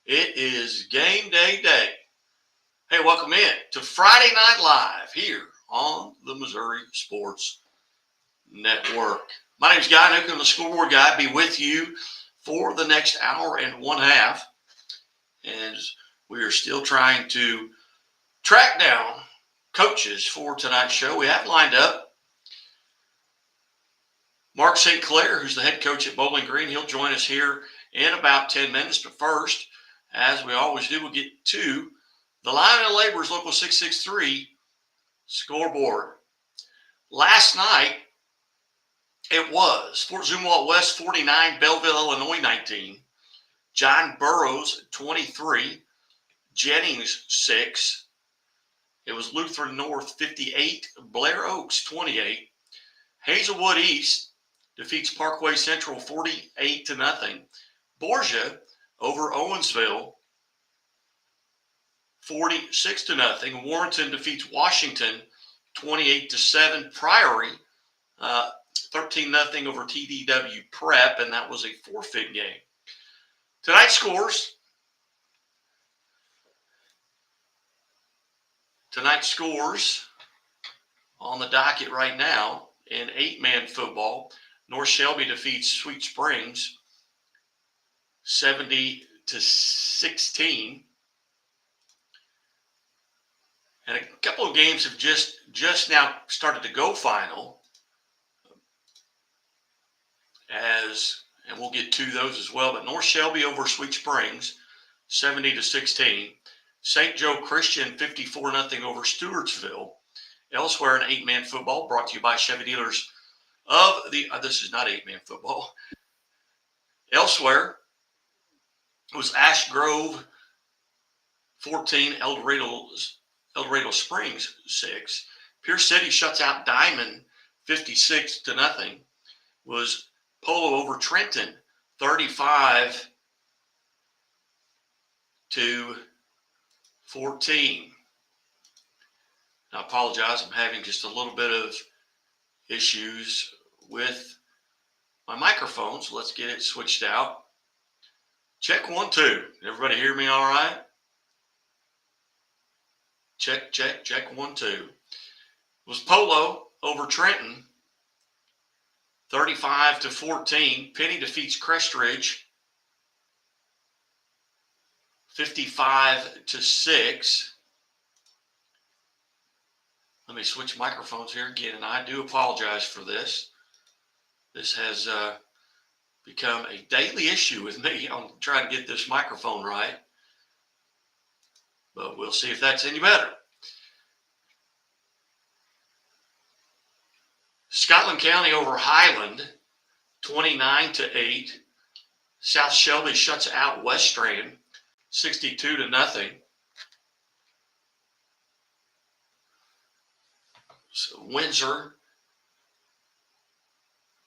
It is game day. Hey, welcome in to Friday Night Live here on the Missouri Sports Network. My name is Guy Newcomb, the Scoreboard Guy. Be with you for the next hour and one half. And we are still trying to track down coaches for tonight's show. We have lined up Mark St. Clair, who's the head coach at Bowling Green. He'll join us here in about 10 minutes. But first, as we always do, we'll get to the Line of Labor's Local 663 scoreboard. Last night, it was Fort Zumwalt West 49, Belleville, Illinois 19, John Burroughs 23, Jennings 6. It was Lutheran North 58, Blair Oaks 28. Hazelwood East defeats Parkway Central 48-0. Borgia over Owensville 46-0. Warrenton defeats Washington 28-7. Priory 13-0 over TDW Prep, and that was a forfeit game. Tonight's scores on the docket right now in 8-man football. North Shelby defeats Sweet Springs 70-16. And a couple of games have just now started to go final. And we'll get to those as well. But North Shelby over Sweet Springs 70-16. St. Joe Christian 54-0 over Stewartsville. Elsewhere in 8-man football, brought to you by Chevy Dealers of the. This is not 8-man football. Elsewhere, it was Ash Grove 14, El Dorado Springs 6. Pierce City shuts out Diamond 56-0. Was Polo over Trenton 35-14. I apologize. I'm having just a little bit of issues with my microphone, so let's get it switched out. Check 1, 2. Everybody hear me all right? Check 1, 2. It was Polo over Trenton 35-14. Penny defeats Crestridge 55-6. Let me switch microphones here again, and I do apologize for this. This has become a daily issue with me on trying to get this microphone right. But we'll see if that's any better. Scotland County over Highland 29-8. South Shelby shuts out West Strand 62-0. So Windsor.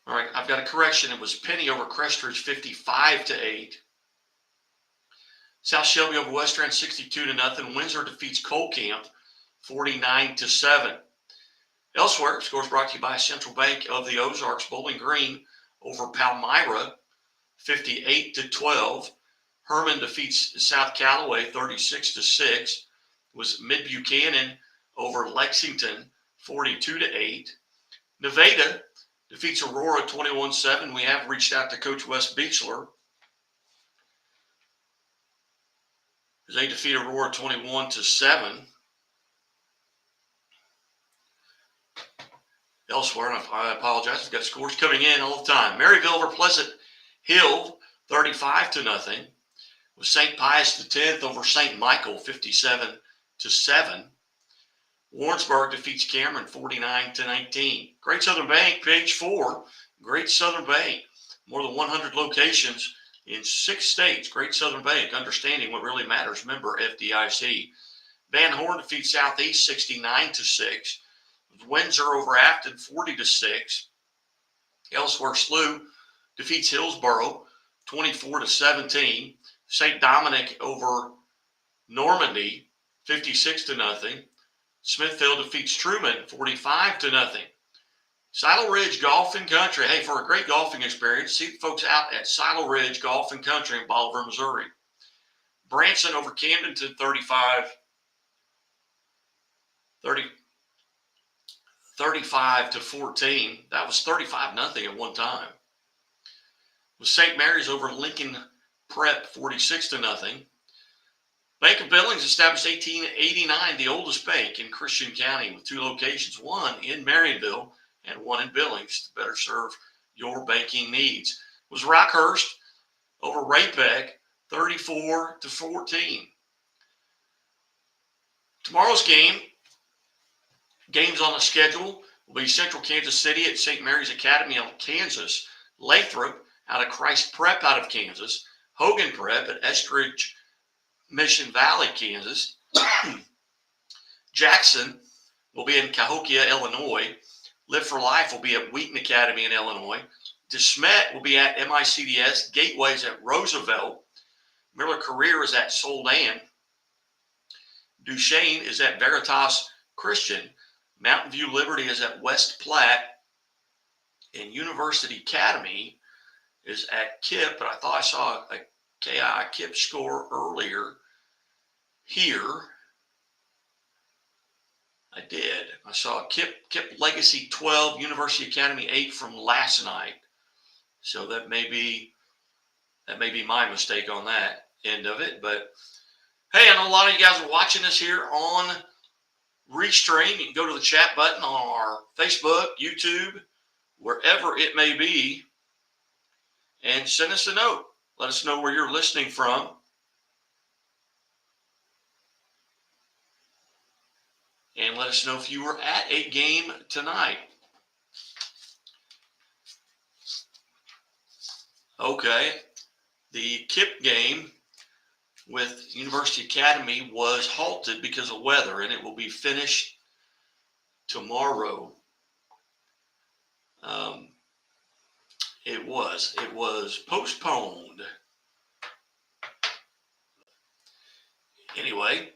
All right, I've got a correction. It was Penny over Crestridge 55-8. South Shelby over West Strand 62-0. Windsor defeats Cole Camp 49-7. Elsewhere, scores brought to you by Central Bank of the Ozarks. Bowling Green over Palmyra 58-12. Herman defeats South Callaway 36-6. Was Mid Buchanan over Lexington 42-8. Nevada defeats Aurora 21-7. We have reached out to Coach Wes Beechler. They defeat Aurora 21-7. Elsewhere, and I apologize, we've got scores coming in all the time. Maryville over Pleasant Hill 35-0. With St. Pius X over St. Michael 57-7. Warrensburg defeats Cameron 49-19. Great Southern Bank, page 4. Great Southern Bank. More than 100 locations in 6 states. Great Southern Bank, understanding what really matters. Member FDIC. Van Horn defeats Southeast 69-6. Windsor over Afton 40-6. Elsewhere, Slough defeats Hillsboro 24-17. St. Dominic over Normandy 56-0. Smithfield defeats Truman 45-0. Saddle Ridge Golf and Country. Hey, for a great golfing experience, see the folks out at Saddle Ridge Golf and Country in Bolivar, Missouri. Branson over Camdenton 35 to 14. That was 35-0 at one time. With St. Mary's over Lincoln Prep 46-0. Bank of Billings established 1889, the oldest bank in Christian County with 2 locations, one in Marionville and one in Billings to better serve your banking needs. It was Rockhurst over Ray-Pec 34 to 14. Tomorrow's games on the schedule will be Central Kansas City at St. Mary's Academy of Kansas, Lathrop out of Christ Prep out of Kansas, Hogan Prep at Estridge Mission Valley, Kansas. Jackson will be in Cahokia, Illinois. Live for Life will be at Wheaton Academy in Illinois. DeSmet will be at MICDS. Gateways at Roosevelt. Miller Career is at Soldan. Duchesne is at Veritas Christian. Mountain View Liberty is at West Platte. And University Academy is at KIPP, but I thought I saw a KI KIPP score earlier here. I did. I saw KIPP Legacy 12, University Academy 8 from last night. So that may be my mistake on that end of it. But hey, I know a lot of you guys are watching us here on Restream. You can go to the chat button on our Facebook, YouTube, wherever it may be, and send us a note. Let us know where you're listening from. And let us know if you were at a game tonight. Okay. The KIPP game with University Academy was halted because of weather, and it will be finished tomorrow. It was postponed. Anyway,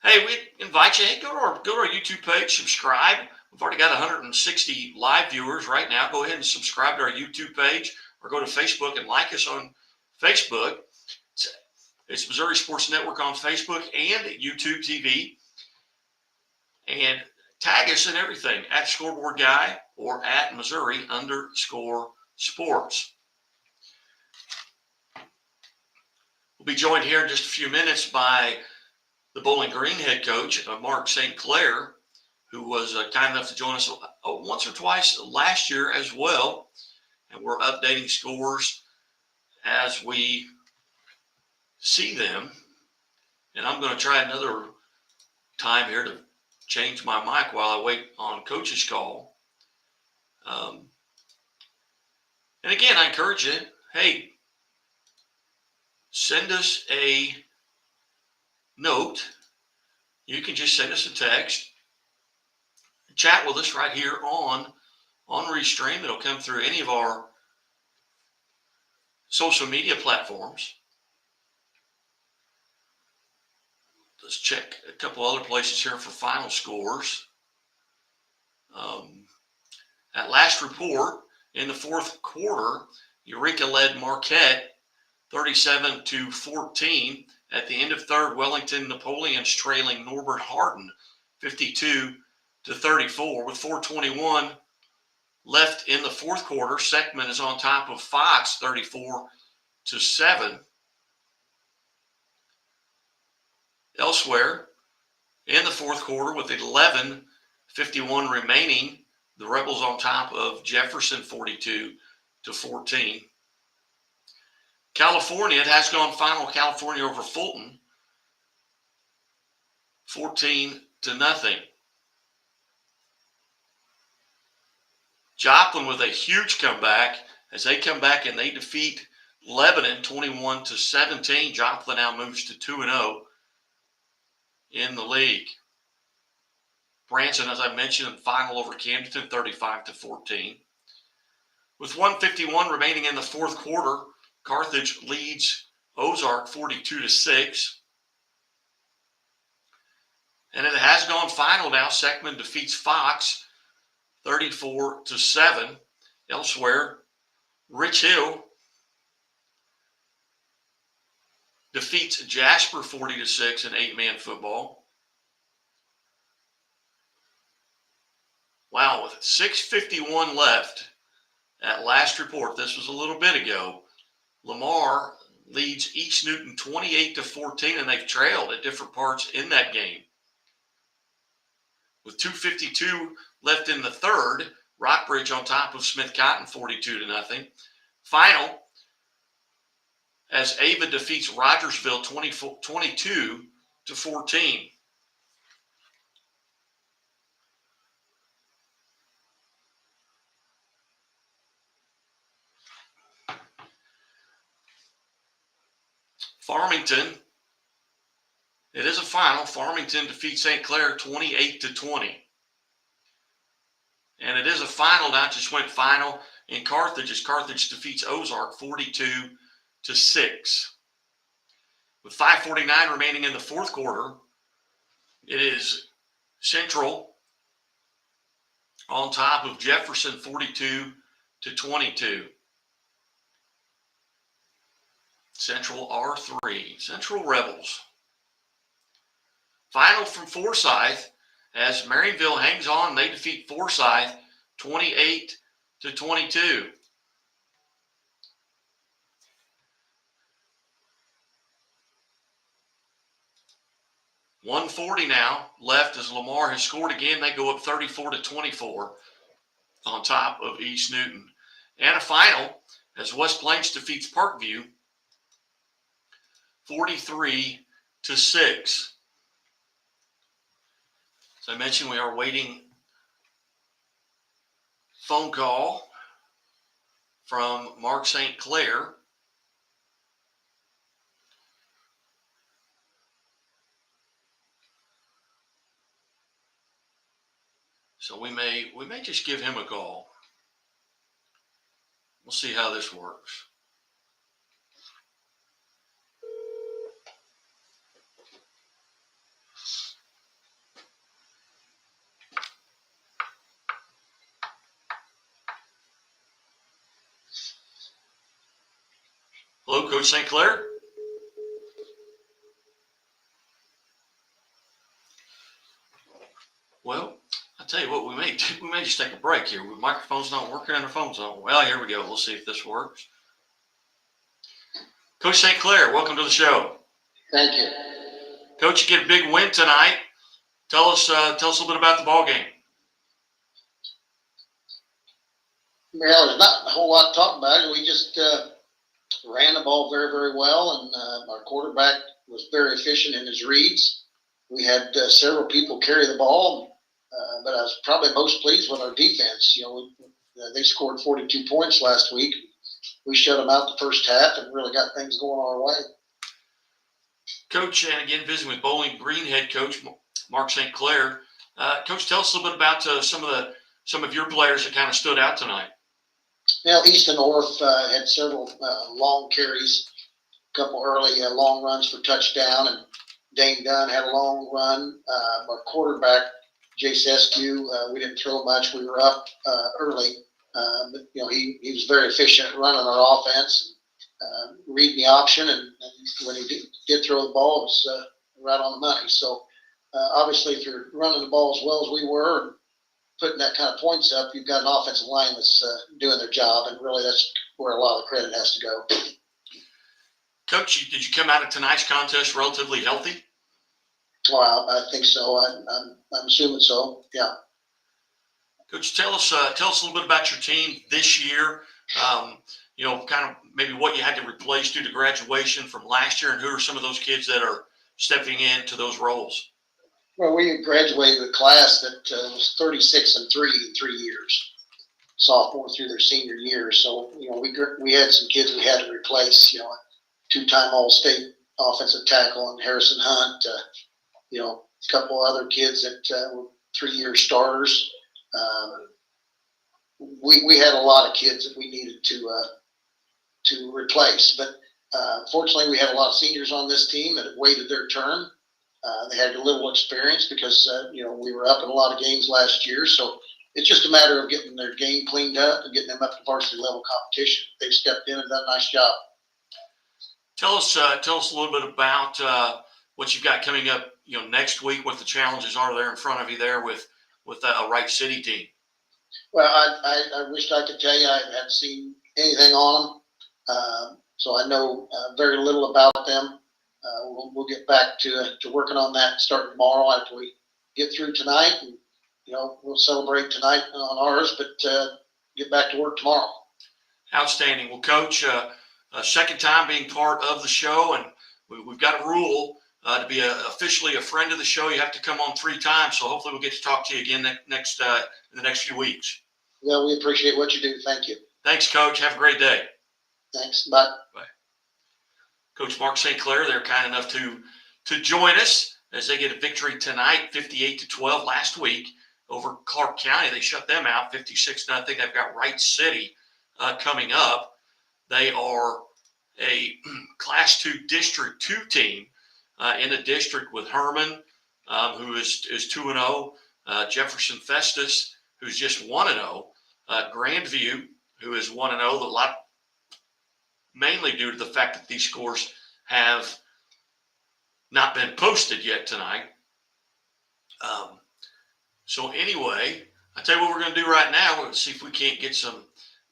hey, we invite you. Hey, go to our YouTube page, subscribe. We've already got 160 live viewers right now. Go ahead and subscribe to our YouTube page, or go to Facebook and like us on Facebook. It's Missouri Sports Network on Facebook and YouTube TV. And tag us in everything at Scoreboard Guy or at Missouri_sports. We'll be joined here in just a few minutes by the Bowling Green head coach, Mark St. Clair, who was kind enough to join us once or twice last year as well. And we're updating scores as we see them. And I'm going to try another time here to change my mic while I wait on coach's call. And again, I encourage you, hey, send us a note. You can just send us a text. Chat with us right here on Restream. It'll come through any of our social media platforms. Let's check a couple other places here for final scores. At last report, in the fourth quarter, Eureka led Marquette 37-14. At the end of third, Wellington Napoleon's trailing Norbert Hardin 52-34. With 4:21 left in the fourth quarter, Seckman is on top of Fox 34-7. Elsewhere, in the fourth quarter, with 11:51 remaining, the Rebels on top of Jefferson 42-14. California, it has gone final. California over Fulton 14-0. Joplin with a huge comeback as they come back and they defeat Lebanon 21-17. Joplin now moves to 2-0 in the league. Branson, as I mentioned, final over Camden 35-14. With 1:51 remaining in the fourth quarter, Carthage leads Ozark 42-6. And it has gone final now. Seckman defeats Fox 34-7. Elsewhere, Rich Hill defeats Jasper 40-6 in 8-man football. Wow, with 6:51 left at last report, this was a little bit ago, Lamar leads East Newton 28-14, and they've trailed at different parts in that game. With 2:52 left in the third, Rockbridge on top of Smith Cotton 42-0. Final, as Ava defeats Rogersville 22-14. Farmington, it is a final. Farmington defeats St. Clair 28-20. And it is a final, not just went final in Carthage, as Carthage defeats Ozark 42-6. With 5:49 remaining in the fourth quarter, it is Central on top of Jefferson 42-22. Central R3, Central Rebels. Final from Forsyth, as Marionville hangs on. They defeat Forsyth 28-22. $140 now left as Lamar has scored again. They go up 34-24 on top of East Newton. And a final as West Plains defeats Parkview 43-6. As I mentioned, we are waiting phone call from Mark St. Clair. So we may just give him a call. We'll see how this works. Hello, Coach St. Clair. Well, I tell you what, we may just take a break here. The microphone's not working and the phone's not. Well, here we go. We'll see if this works. Coach St. Clair, welcome to the show. Thank you. Coach, you get a big win tonight. Tell us a little bit about the ball game. Well, there's not a whole lot to talk about. We just ran the ball very, very well, and our quarterback was very efficient in his reads. We had several people carry the ball, but I was probably most pleased with our defense. They scored 42 points last week. We shut them out the first half and really got things going our way. Coach, and again, visiting with Bowling Green head coach Mark St. Clair. Coach, tell us a little bit about some of your players that kind of stood out tonight. East and North had several long carries, a couple early long runs for touchdown, and Dane Dunn had a long run. Our quarterback, Jace Eskew, we didn't throw much. We were up early, but he was very efficient at running our offense, and reading the option, and when he did throw the ball, it was right on the money. So obviously, if you're running the ball as well as we were, and putting that kind of points up, you've got an offensive line that's doing their job, and really that's where a lot of the credit has to go. Coach, did you come out of tonight's contest relatively healthy? Well, I think so. I'm assuming so. Yeah. Coach, tell us a little bit about your team this year. Kind of maybe what you had to replace due to graduation from last year, and who are some of those kids that are stepping into those roles? Well, we graduated a class that was 36-3 in 3 years, sophomore through their senior year. So, we had some kids we had to replace, a two-time All-State offensive tackle and Harrison Hunt, a couple other kids that were 3-year starters. We had a lot of kids that we needed to replace. But fortunately, we had a lot of seniors on this team that have waited their turn. They had a little experience because, we were up in a lot of games last year. So it's just a matter of getting their game cleaned up and getting them up to varsity level competition. They've stepped in and done a nice job. Tell us a little bit about what you've got coming up, next week. What the challenges are there in front of you there with a Wright City team. Well, I wished I could tell you I hadn't seen anything on them, so I know very little about them. We'll get back to working on that starting tomorrow after we get through tonight, and we'll celebrate tonight on ours, but get back to work tomorrow. Outstanding. Well, Coach, a second time being part of the show, and we've got a rule to be officially a friend of the show. You have to come on 3 times, so hopefully we'll get to talk to you again in the next few weeks. Well, we appreciate what you do. Thank you. Thanks, Coach. Have a great day. Thanks. Bye. Bye. Coach Mark St. Clair, they're kind enough to join us as they get a victory tonight, 58-12 last week over Clark County. They shut them out 56-0. They've got Wright City coming up. They are a Class 2 District 2 team in a district with Herman, who is 2-0, Jefferson Festus, who's just 1-0, Grandview, who is 1-0, mainly due to the fact that these scores have not been posted yet tonight. So anyway, I tell you what we're going to do right now. We're going to see if we can't get some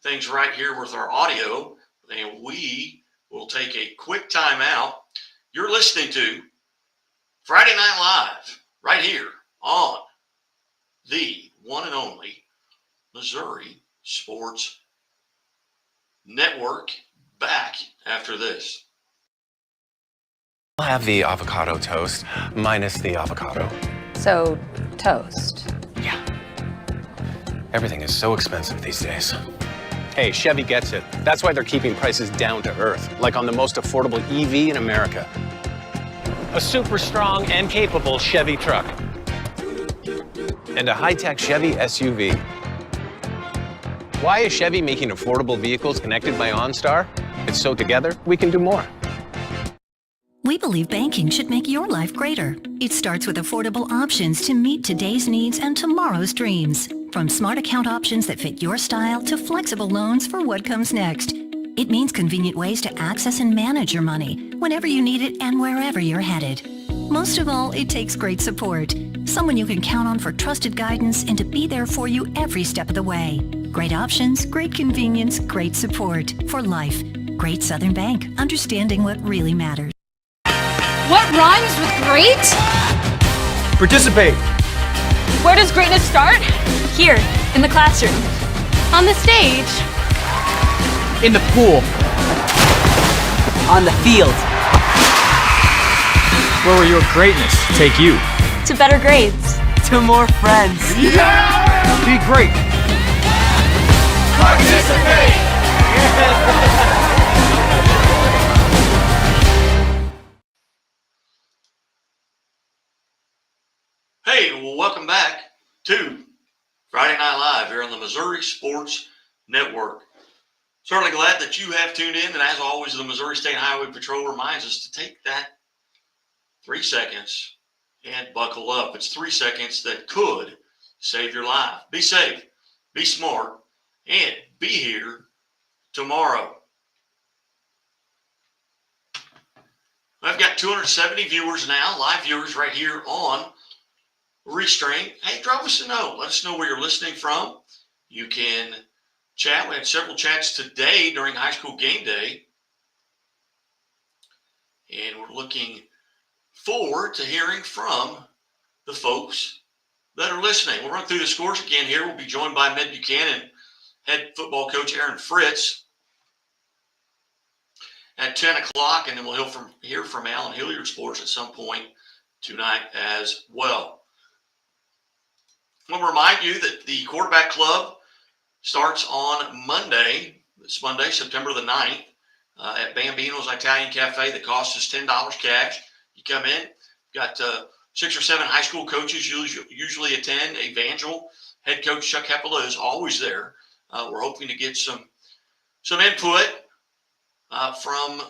things right here with our audio, and we will take a quick time out. You're listening to Friday Night Live right here on the one and only Missouri Sports Network. Back after this. I'll have the avocado toast minus the avocado. So, toast. Yeah. Everything is so expensive these days. Hey, Chevy gets it. That's why they're keeping prices down to earth, like on the most affordable EV in America. A super strong and capable Chevy truck. And a high-tech Chevy SUV. Why is Chevy making affordable vehicles connected by OnStar? It's so together, we can do more. We believe banking should make your life greater. It starts with affordable options to meet today's needs and tomorrow's dreams. From smart account options that fit your style to flexible loans for what comes next. It means convenient ways to access and manage your money whenever you need it and wherever you're headed. Most of all, it takes great support. Someone you can count on for trusted guidance and to be there for you every step of the way. Great options, great convenience, great support for life. Great Southern Bank, understanding what really matters. What rhymes with great? Participate. Where does greatness start? Here, in the classroom. On the stage. In the pool. On the field. Where will your greatness take you? To better grades. To more friends. Yeah! Be great. Participate! Hey, well, welcome back to Friday Night Live here on the Missouri Sports Network. Certainly glad that you have tuned in, and as always, the Missouri State Highway Patrol reminds us to take that 3 seconds and buckle up. It's 3 seconds that could save your life. Be safe, be smart, and be here tomorrow. I've got 270 viewers now, live viewers right here on Restream. Hey, drop us a note. Let us know where you're listening from. You can chat. We had several chats today during high school game day. And we're looking forward to hearing from the folks that are listening. We'll run through the scores again here. We'll be joined by Med Buchanan, head football coach Aaron Fritz at 10 o'clock, and then we'll hear from Alan Hilliard Sports at some point tonight as well. I want to remind you that the Quarterback Club starts on Monday. It's Monday, September the 9th, at Bambino's Italian Cafe. The cost is $10 cash. You come in, got 6 or 7 high school coaches usually attend. Evangel, head coach Chuck Hepela is always there. We're hoping to get some input from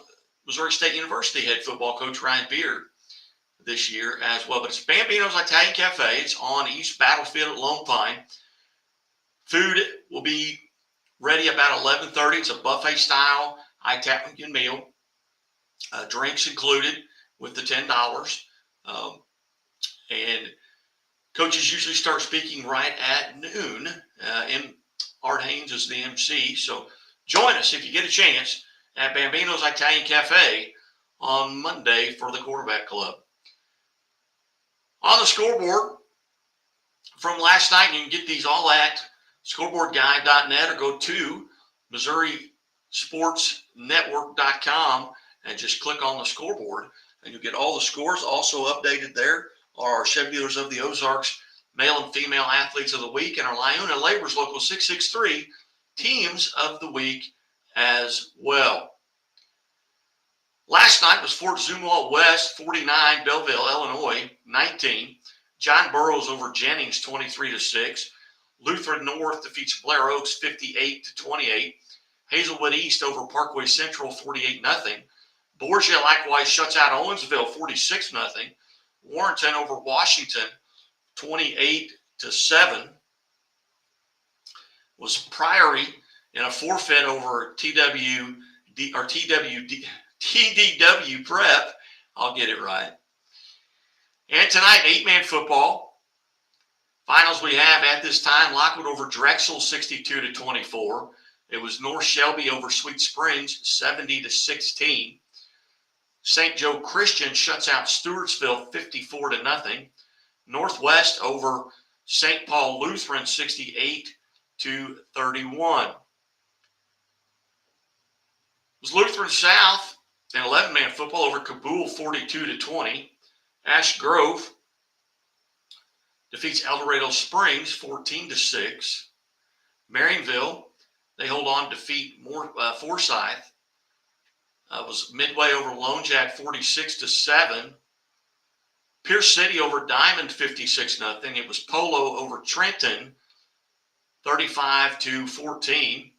Missouri State University head football coach Ryan Beard this year as well. But it's Bambino's Italian Cafe. It's on East Battlefield at Lone Pine. Food will be ready about 11:30. It's a buffet style Italian meal. Drinks included with the $10. And coaches usually start speaking right at noon. And Art Haynes is the MC. So join us if you get a chance at Bambino's Italian Cafe on Monday for the Quarterback Club. On the scoreboard from last night, you can get these all at scoreboardguide.net or go to MissouriSportsNetwork.com and just click on the scoreboard and you'll get all the scores. Also updated there are our Chevy Dealers of the Ozarks male and female athletes of the week and our Liona Labor's Local 663 teams of the week as well. Last night was Fort Zumwalt West 49, Belleville, Illinois 19. John Burroughs over Jennings 23-6. Lutheran North defeats Blair Oaks 58-28. Hazelwood East over Parkway Central 48-0. Borgia likewise shuts out Owensville 46-0. Warrenton over Washington 28-7. Was Priory in a forfeit over TDW Prep. I'll get it right. And tonight, 8-man football. Finals we have at this time, Lockwood over Drexel 62-24. It was North Shelby over Sweet Springs 70-16. St. Joe Christian shuts out Stewartsville 54-0. Northwest over St. Paul Lutheran 68-31. It was Lutheran South in 11-man football over Cabool 42-20. Ash Grove defeats El Dorado Springs 14-6. Marionville, they hold on to defeat Forsyth. Was Midway over Lone Jack 46-7. Pierce City over Diamond 56-0. It was Polo over Trenton 35-14.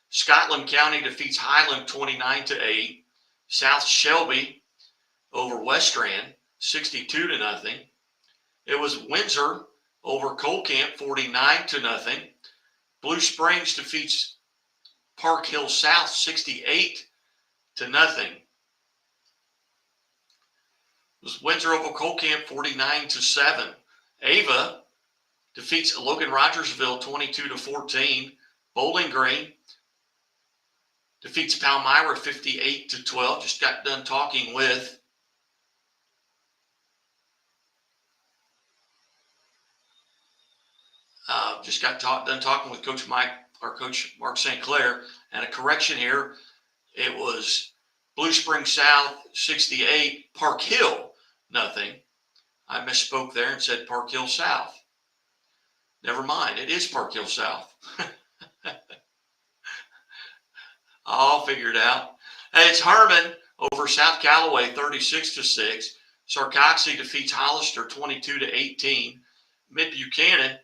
Scotland County defeats Highland 29-8. South Shelby over Weststrand 62-0. It was Windsor over Cole Camp 49-0. Blue Springs defeats Park Hill South 68-0. It was Windsor over Cole Camp 49-7. Ava defeats Logan Rogersville 22-14. Bowling Green defeats Palmyra 58-12. Just got done talking with done talking with Coach Mike, our Coach Mark St. Clair, and a correction here. It was Blue Spring South 68, Park Hill nothing. I misspoke there and said Park Hill South. Never mind, it is Park Hill South. I'll figure it out. Hey, it's Herman over South Callaway 36-6. Sarcoxy defeats Hollister 22-18. Mid Buchanan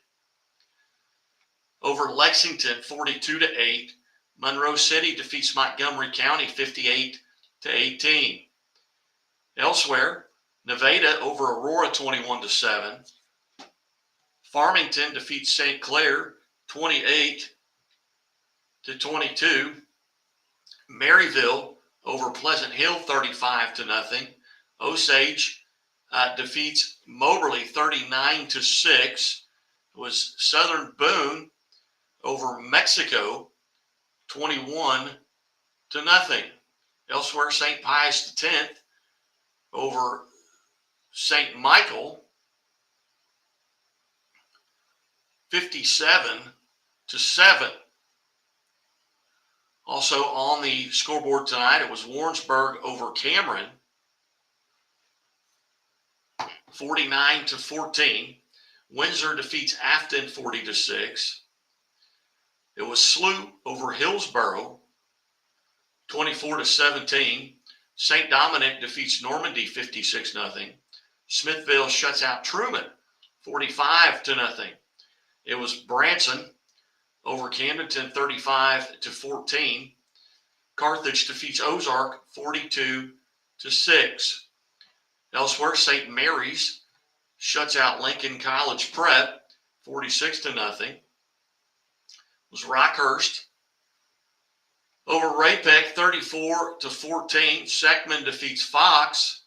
over Lexington 42-8. Monroe City defeats Montgomery County 58-18. Elsewhere, Nevada over Aurora 21-7. Farmington defeats St. Clair 28-22. Maryville over Pleasant Hill 35-0. Osage defeats Moberly 39-6. It was Southern Boone over Mexico 21-0. Elsewhere, St. Pius X over St. Michael 57-7. Also on the scoreboard tonight, it was Warrensburg over Cameron 49-14. Windsor defeats Afton 40-6. It was Slough over Hillsboro 24-17. St. Dominic defeats Normandy 56-0. Smithville shuts out Truman 45-0. It was Branson over Camdenton 35-14. Carthage defeats Ozark 42-6. Elsewhere, St. Mary's shuts out Lincoln College Prep 46-0. It was Rockhurst Over Ray-Pec, 34-14. Seckman defeats Fox.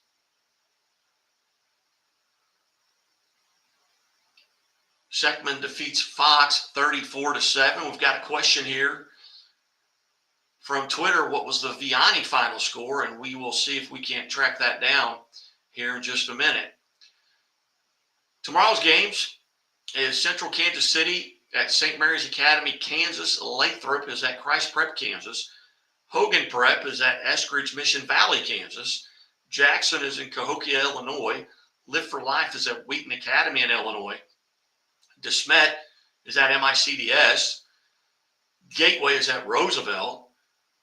Seckman defeats Fox 34-7. We've got a question here from Twitter. What was the Vianney final score? And we will see if we can't track that down here in just a minute. Tomorrow's games is Central Kansas City at St. Mary's Academy, Kansas. Lathrop is at Christ Prep, Kansas. Hogan Prep is at Eskridge, Mission Valley, Kansas. Jackson is in Cahokia, Illinois. Live for Life is at Wheaton Academy in Illinois. DeSmet is at MICDS. Gateway is at Roosevelt.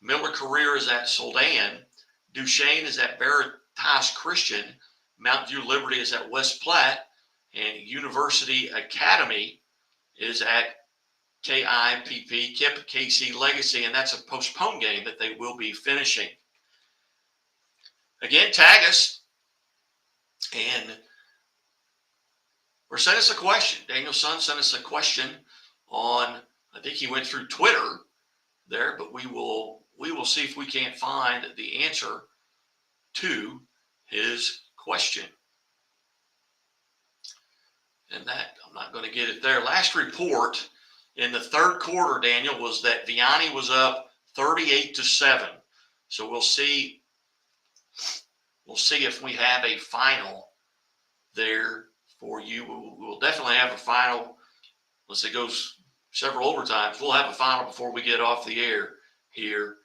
Miller Career is at Soldan. Duchesne is at Veritas Christian. Mount View Liberty is at West Platte. And University Academy is at KIPP, KIP KC Legacy, and that's a postponed game that they will be finishing. Again, tag us or send us a question. Daniel Sun sent us a question on, I think he went through Twitter there, but we will see if we can't find the answer to his question. And that, I'm not going to get it there. Last report in the third quarter, Daniel, was that Vianney was up 38-7. So we'll see if we have a final there for you. We'll definitely have a final. Unless it goes several overtimes, we'll have a final before we get off the air here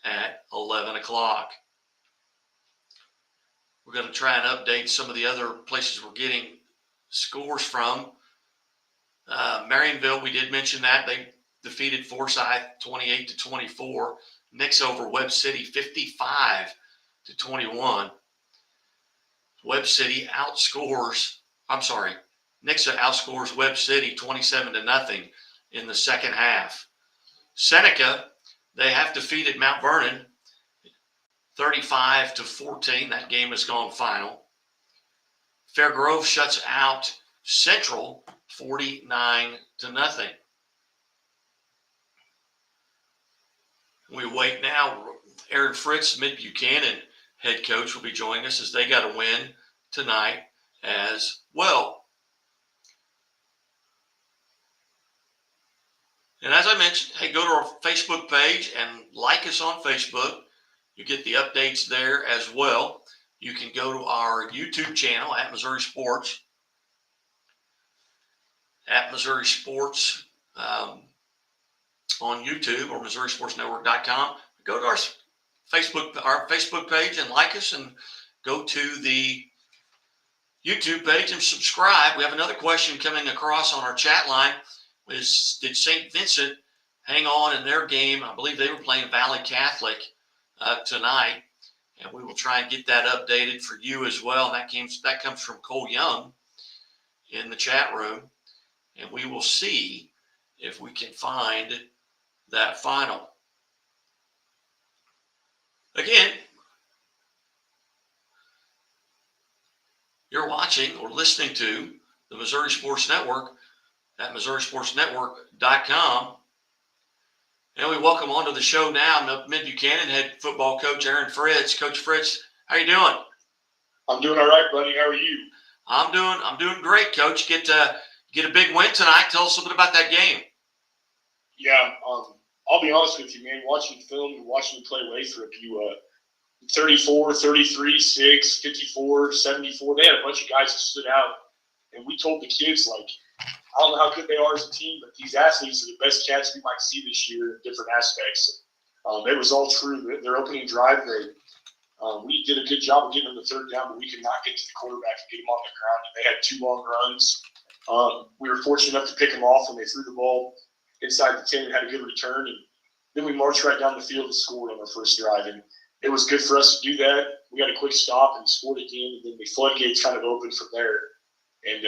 at 11 o'clock. We're going to try and update some of the other places we're getting scores from. Marionville, we did mention that. They defeated Forsyth 28-24. Nix over Webb City 55-21. Webb City Nixa outscores Webb City 27-0 in the second half. Seneca, they have defeated Mount Vernon 35-14. That game has gone final. Fairgrove shuts out Central 49-0. We wait now. Aaron Fritz, Mid-Buchanan head coach, will be joining us as they got a win tonight as well. And as I mentioned, hey, go to our Facebook page and like us on Facebook. You get the updates there as well. You can go to our YouTube channel at Missouri Sports, on YouTube, or MissouriSportsNetwork.com. Go to our Facebook page and like us, and go to the YouTube page and subscribe. We have another question coming across on our chat line. Did St. Vincent hang on in their game? I believe they were playing Valley Catholic tonight, and we will try and get that updated for you as well. And that comes from Cole Young in the chat room, and we will see if we can find that final. Again, you're watching or listening to the Missouri Sports Network at MissouriSportsNetwork.com. And we welcome onto the show now Mid-Buchanan head football coach Aaron Fritz. Coach Fritz, how you doing? I'm doing all right, buddy. How are you? I'm doing great, Coach. Get a big win tonight. Tell us a bit about that game. Yeah, I'll be honest with you, man. Watching film and watching you play Lathrop, 34, 33, 6, 54, 74. They had a bunch of guys that stood out, and we told the kids, like, I don't know how good they are as a team, but these athletes are the best cats we might see this year in different aspects. It was all true. Their opening drive, we did a good job of getting them the third down, but we could not get to the quarterback and get them on the ground. And they had 2 long runs. We were fortunate enough to pick them off when they threw the ball inside the 10 and had a good return. And then we marched right down the field and scored on our first drive. And it was good for us to do that. We got a quick stop and scored again. And then the floodgates kind of opened from there. And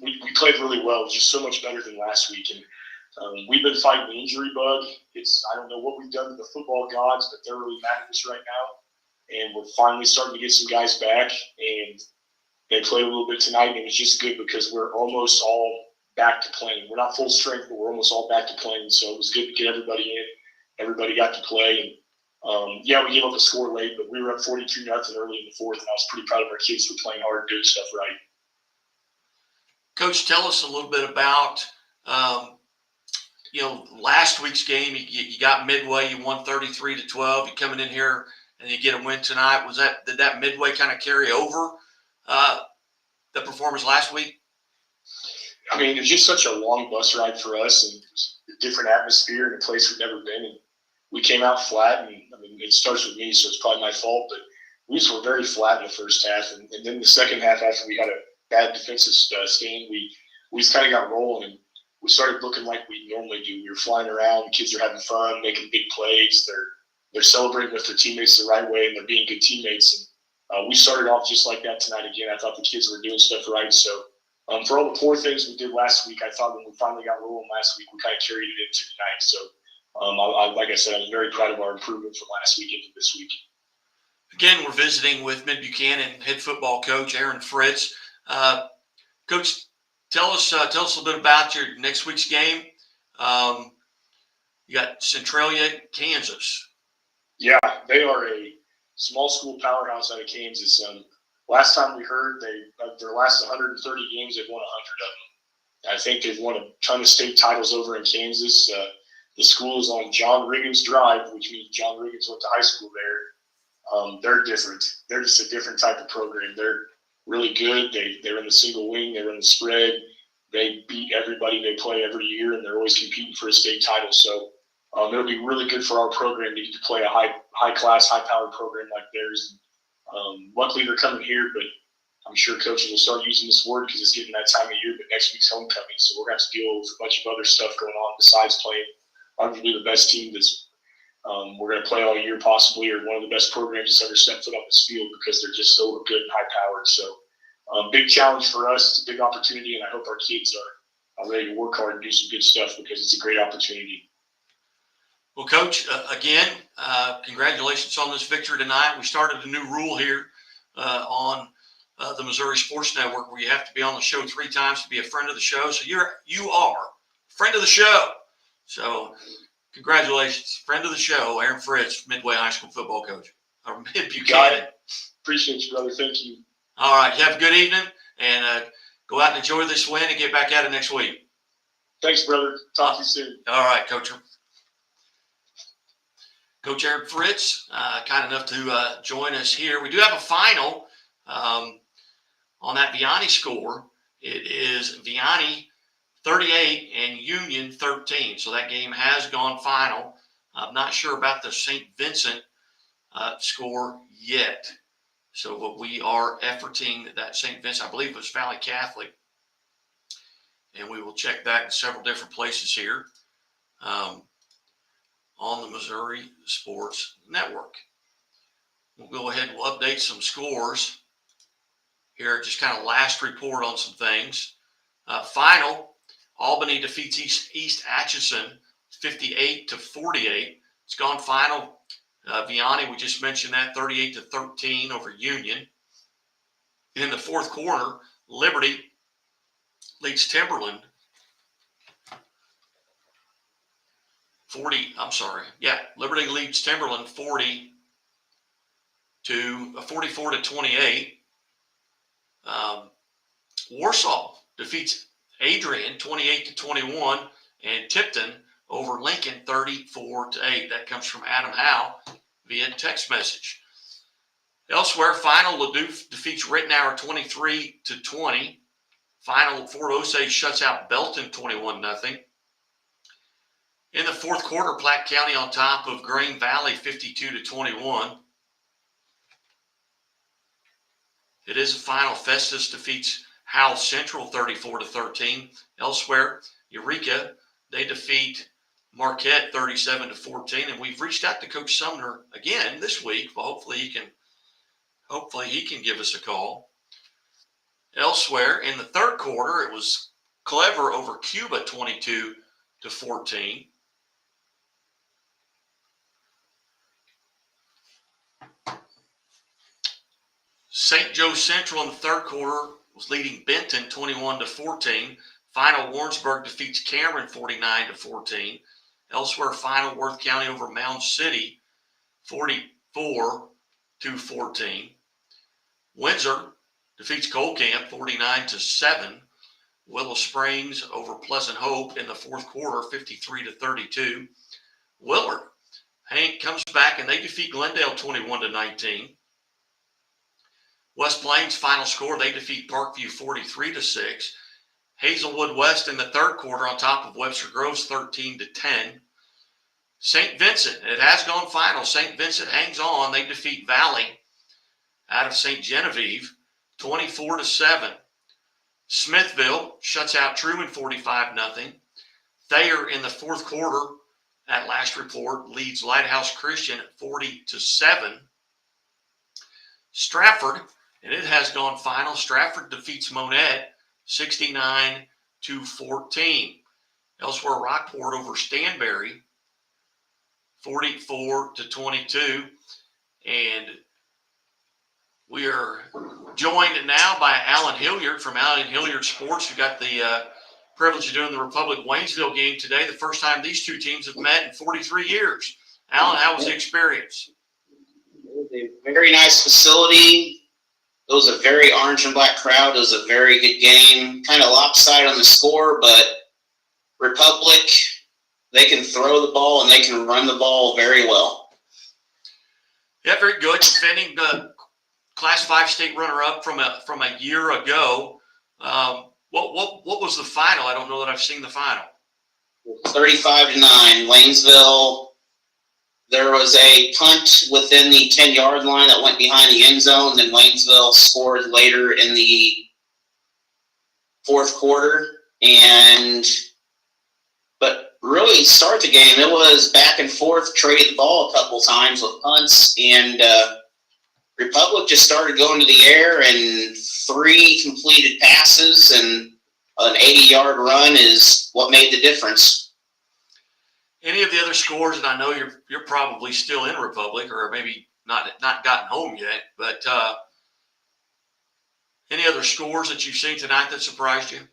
we played really well. It was just so much better than last week. And we've been fighting the injury bug. I don't know what we've done to the football gods, but they're really mad at us right now. And we're finally starting to get some guys back. And they played a little bit tonight, and it's just good because we're almost all back to playing. We're not full strength, but we're almost all back to playing. So it was good to get everybody in. everybody got to play. And yeah, we gave up a score late, but we were up 42-0 early in the fourth, and I was pretty proud of our kids for playing hard and doing stuff right. Coach, tell us a little bit about, last week's game. You got Midway, you won 33-12. You're coming in here and you get a win tonight. Did that Midway kind of carry over the performance last week? I mean, it was just such a long bus ride for us, and it was a different atmosphere in a place we've never been. And we came out flat, and I mean, it starts with me, so it's probably my fault, but we just were very flat in the first half. And then the second half, after we had a bad defensive scheme, we just kind of got rolling, and we started looking like we normally do. We were flying around, kids are having fun, making big plays. They're celebrating with their teammates the right way, and they're being good teammates. And we started off just like that tonight again. I thought the kids were doing stuff right. So for all the poor things we did last week, I thought when we finally got rolling last week, we kind of carried it into tonight. So like I said, I'm very proud of our improvement from last week into this week. Again, we're visiting with Mid-Buchanan head football coach Aaron Fritz. Coach, tell us a little bit about your next week's game. You got Centralia, Kansas. Yeah, they are a small school powerhouse out of Kansas. Last time we heard, their last 130 games, they've won 100 of them. I think they've won a ton of state titles over in Kansas. The school is on John Riggins Drive, which means John Riggins went to high school there. They're different. They're just a different type of program. They're really good. They're in the single wing. They're in the spread. They beat everybody they play every year, and they're always competing for a state title. So it'll be really good for our program to get to play a high-class, high-powered program like theirs. Luckily, they're coming here, but I'm sure coaches will start using this word because it's getting that time of year. But next week's homecoming, so we're going to have to deal with a bunch of other stuff going on besides playing arguably the best team that's we're going to play all year possibly, or one of the best programs that's ever stepped foot on this field because they're just so good and high-powered. So big challenge for us. It's a big opportunity, and I hope our kids are ready to work hard and do some good stuff because it's a great opportunity. Well, Coach, again, congratulations on this victory tonight. We started a new rule here on the Missouri Sports Network where you have to be on the show 3 times to be a friend of the show. So you are a friend of the show. So congratulations, friend of the show, Aaron Fritz, Midway High School football coach, or Mid-Buchanan. Appreciate you, brother. Thank you. All right, you have a good evening, and go out and enjoy this win and get back at it next week. Thanks, brother. Talk to you soon. All right, Coach. Coach Aaron Fritz, kind enough to join us here. We do have a final on that Vianney score. It is Vianney 38 and Union 13. So that game has gone final. I'm not sure about the St. Vincent score yet. So we are efforting that St. Vincent, I believe it was Valley Catholic. And we will check that in several different places here. On the Missouri Sports Network. We'll go ahead and we'll update some scores here. Just kind of last report on some things. Final, Albany defeats East Atchison 58-48. It's gone final. Vianney, we just mentioned that, 38-13 over Union. In the fourth quarter, Liberty leads Timberland 40. I'm sorry. Yeah, Liberty leads Timberland 44-28. Warsaw defeats Adrian 28-21, and Tipton over Lincoln 34-8. That comes from Adam Howe via text message. Elsewhere, final, Ladue defeats Rittenhour 23-20. Final, Fort Osage shuts out Belton 21-0. In the fourth quarter, Platte County on top of Green Valley 52-21. It is a final. Festus defeats Howell Central 34-13. Elsewhere, Eureka, they defeat Marquette 37-14. And we've reached out to Coach Sumner again this week. Well, hopefully he can give us a call. Elsewhere, in the third quarter, it was Clever over Cuba 22-14. St. Joe Central in the third quarter was leading Benton 21-14. Final, Warrensburg defeats Cameron 49-14. Elsewhere, final Worth County over Mound City, 44-14. Windsor defeats Cole Camp 49-7. Willow Springs over Pleasant Hope in the fourth quarter, 53-32. Willard, Hank comes back and they defeat Glendale 21-19. West Plains final score, they defeat Parkview 43-6. Hazelwood West in the third quarter on top of Webster Groves 13-10. St. Vincent, it has gone final. St. Vincent hangs on. They defeat Valley out of St. Genevieve 24-7. Smithville shuts out Truman 45-0. Thayer in the fourth quarter at last report leads Lighthouse Christian 40-7. Stratford, and it has gone final. Stratford defeats Monette 69-14. Elsewhere, Rockport over Stanberry 44-22. And we are joined now by Alan Hilliard from Alan Hilliard Sports, who got the privilege of doing the Republic Waynesville game today. The first time these two teams have met in 43 years. Alan, how was the experience? It was a very nice facility. It was a very orange and black crowd. It was a very good game. Kind of lopsided on the score, but Republic, they can throw the ball and they can run the ball very well. Yeah, very good. Defending the Class 5 state runner-up from a year ago. What was the final? I don't know that I've seen the final. 35-9, Waynesville. There was a punt within the 10-yard line that went behind the end zone. Then Waynesville scored later in the fourth quarter. But really, start the game, it was back and forth, traded the ball a couple times with punts. And Republic just started going to the air, and 3 completed passes and an 80-yard run is what made the difference. Any of the other scores, and I know you're probably still in Republic, or maybe not gotten home yet, but any other scores that you've seen tonight that surprised you?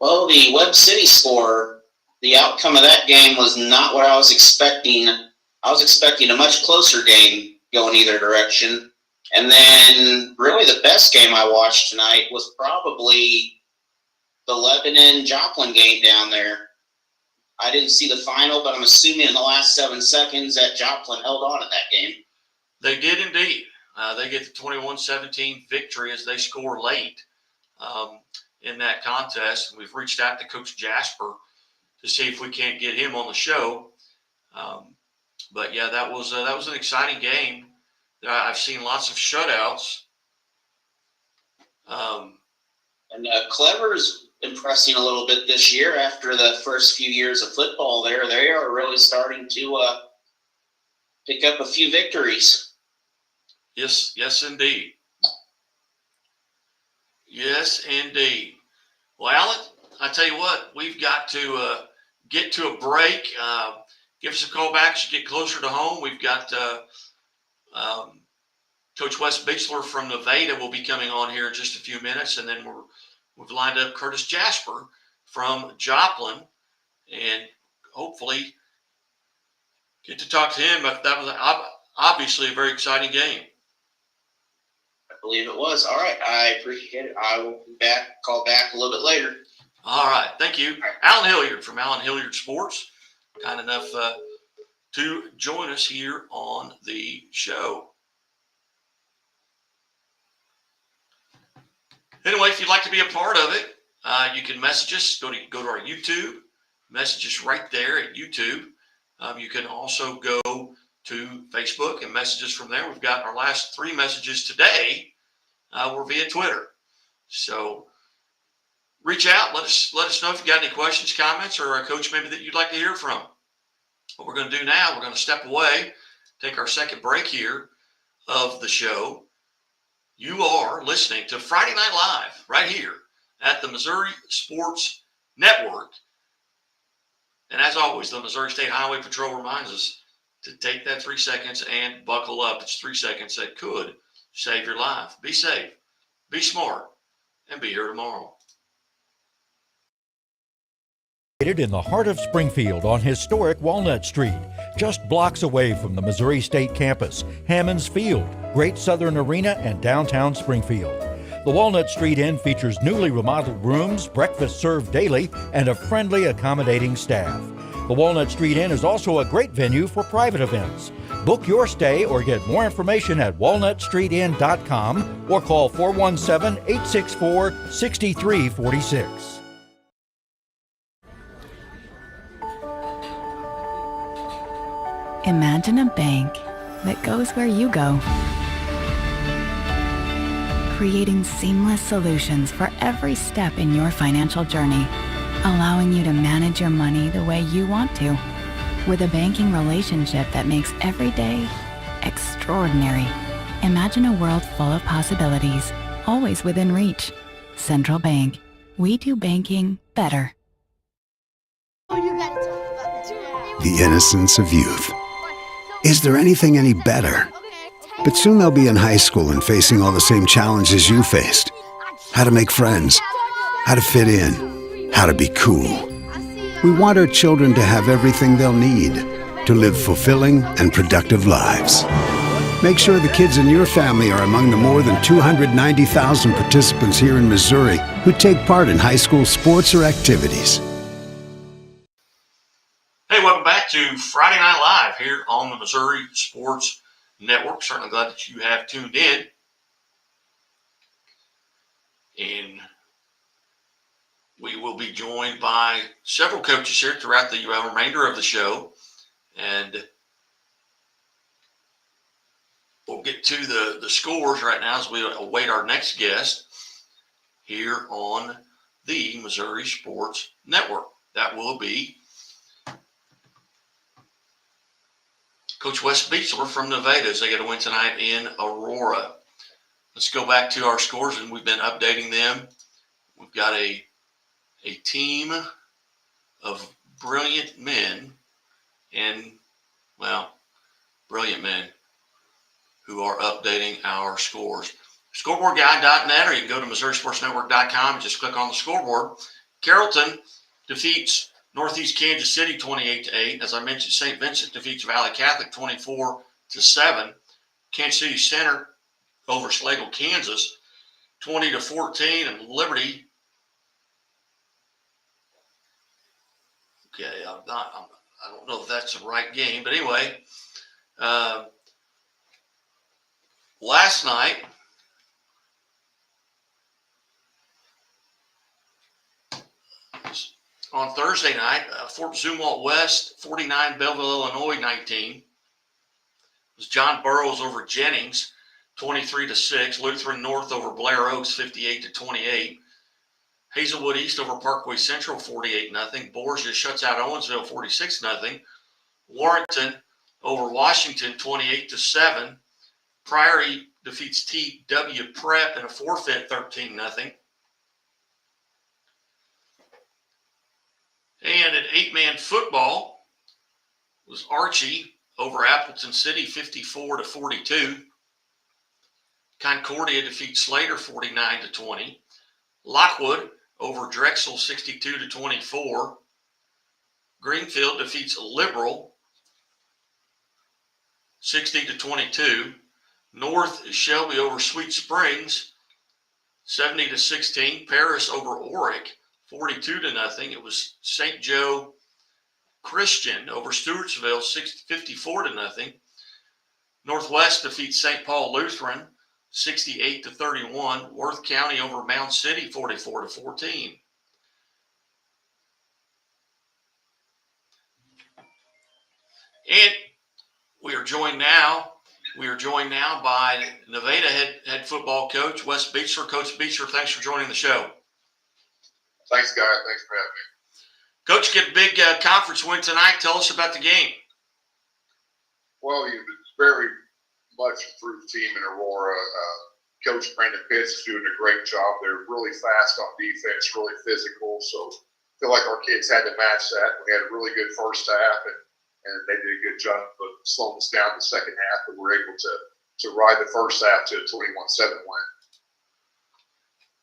Well, the Webb City score, the outcome of that game was not what I was expecting. I was expecting a much closer game going either direction. And then really the best game I watched tonight was probably the Lebanon-Joplin game down there. I didn't see the final, but I'm assuming in the last 7 seconds that Joplin held on in that game. They did indeed. They get the 21-17 victory as they score late in that contest. We've reached out to Coach Jasper to see if we can't get him on the show. But yeah, that was an exciting game. I've seen lots of shutouts. And Clever's impressing a little bit this year after the first few years of football there. They are really starting to pick up a few victories. Yes, indeed. Yes, indeed. Well, Alan, I tell you what, we've got to get to a break. Give us a call back as you get closer to home. We've got Coach Wes Bixler from Nevada will be coming on here in just a few minutes, and then we've lined up Curtis Jasper from Joplin, and hopefully get to talk to him. But that was obviously a very exciting game. I believe it was. All right. I appreciate it. I will be back, call back a little bit later. All right. Thank you. Alan Hilliard from Alan Hilliard Sports, kind enough to join us here on the show. Anyway, if you'd like to be a part of it, you can message us. Go to our YouTube. Message us right there at YouTube. You can also go to Facebook and message us from there. We've got our last 3 messages today were via Twitter. So reach out. Let us know if you got any questions, comments, or a coach maybe that you'd like to hear from. What we're going to do now, we're going to step away, take our second break here of the show. You are listening to Friday Night Live right here at the Missouri Sports Network. And as always, the Missouri State Highway Patrol reminds us to take that 3 seconds and buckle up. It's 3 seconds that could save your life. Be safe, be smart, and be here tomorrow. Located in the heart of Springfield on historic Walnut Street, just blocks away from the Missouri State campus, Hammons Field, Great Southern Arena, and downtown Springfield. The Walnut Street Inn features newly remodeled rooms, breakfast served daily, and a friendly, accommodating staff. The Walnut Street Inn is also a great venue for private events. Book your stay or get more information at walnutstreetinn.com or call 417-864-6346. Imagine a bank that goes where you go, creating seamless solutions for every step in your financial journey, allowing you to manage your money the way you want to, with a banking relationship that makes every day extraordinary. Imagine a world full of possibilities, always within reach. Central Bank. We do banking better. The innocence of youth. Is there anything any better? But soon they'll be in high school and facing all the same challenges you faced. How to make friends, how to fit in, how to be cool. We want our children to have everything they'll need to live fulfilling and productive lives. Make sure the kids in your family are among the more than 290,000 participants here in Missouri who take part in high school sports or activities. Hey, welcome back to Friday Night Live here on the Missouri Sports Network. Certainly glad that you have tuned in. And we will be joined by several coaches here throughout the remainder of the show. And we'll get to the scores right now as we await our next guest here on the Missouri Sports Network. That will be Coach Wes Beechler from Nevada as they get a win tonight in Aurora. Let's go back to our scores, and we've been updating them. We've got a team of brilliant men and, well, brilliant men who are updating our scores. Scoreboardguy.net, or you can go to MissouriSportsNetwork.com and just click on the scoreboard. Carrollton defeats Northeast Kansas City 28-8. As I mentioned, St. Vincent defeats Valley Catholic 24-7. Kansas City Center over Slagle, Kansas 20-14, and Liberty. Okay, I don't know if that's the right game, but anyway, last night, on Thursday night, Fort Zumwalt West 49, Belleville, Illinois 19. It was John Burroughs over Jennings 23-6. Lutheran North over Blair Oaks 58-28. Hazelwood East over Parkway Central 48-0. Borgia shuts out Owensville 46-0. Warrenton over Washington 28-7. Prairie defeats TW Prep in a forfeit 13-0. And at 8-man football was Archie over Appleton City 54-42. Concordia defeats Slater 49-20. Lockwood over Drexel 62-24. Greenfield defeats Liberal 60-22. North Shelby over Sweet Springs 70-16. Paris over Oric 42-0. It was St. Joe Christian over Stewartsville 54-0. Northwest defeats St. Paul Lutheran 68-31. Worth County over Mound City 44-14. And we are joined now by Nevada head football coach Wes Beechler. Coach Beechler, thanks for joining the show. Thanks, guys. Thanks for having me. Coach, get a big conference win tonight. Tell us about the game. Well, it's very much improved team in Aurora. Coach Brandon Pitts is doing a great job. They're really fast on defense, really physical. So I feel like our kids had to match that. We had a really good first half, and they did a good job of slowing us down the second half, but we're able to ride the first half to a 21-7 win.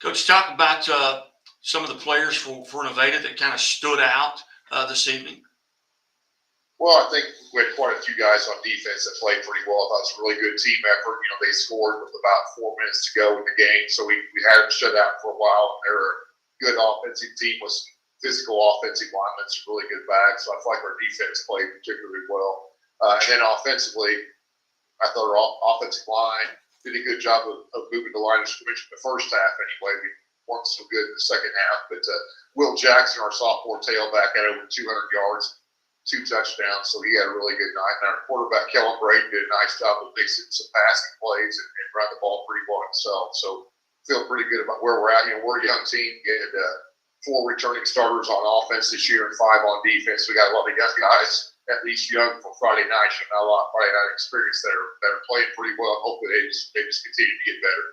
Coach, talk about some of the players for Nevada that kind of stood out this evening? Well, I think we had quite a few guys on defense that played pretty well. I thought it was a really good team effort. You know, they scored with about 4 minutes to go in the game, so we had them shut out for a while. And they're a good offensive team with some physical offensive linemen, some really good backs. So I feel like our defense played particularly well. And then offensively, I thought our offensive line did a good job of moving the line of scrimmage in the first half anyway. We weren't so good in the second half. But Will Jackson, our sophomore tailback, had over 200 yards, 2 touchdowns, so he had a really good night. And our quarterback, Kellen Brayton, did a nice job of mixing some passing plays and run the ball pretty well himself. So feel pretty good about where we're at. You know, we're a young team. We had 4 returning starters on offense this year and 5 on defense. We got a lot of young guys, at least young for Friday night. You know, not a lot of Friday night experience that are playing pretty well. Hopefully they just continue to get better.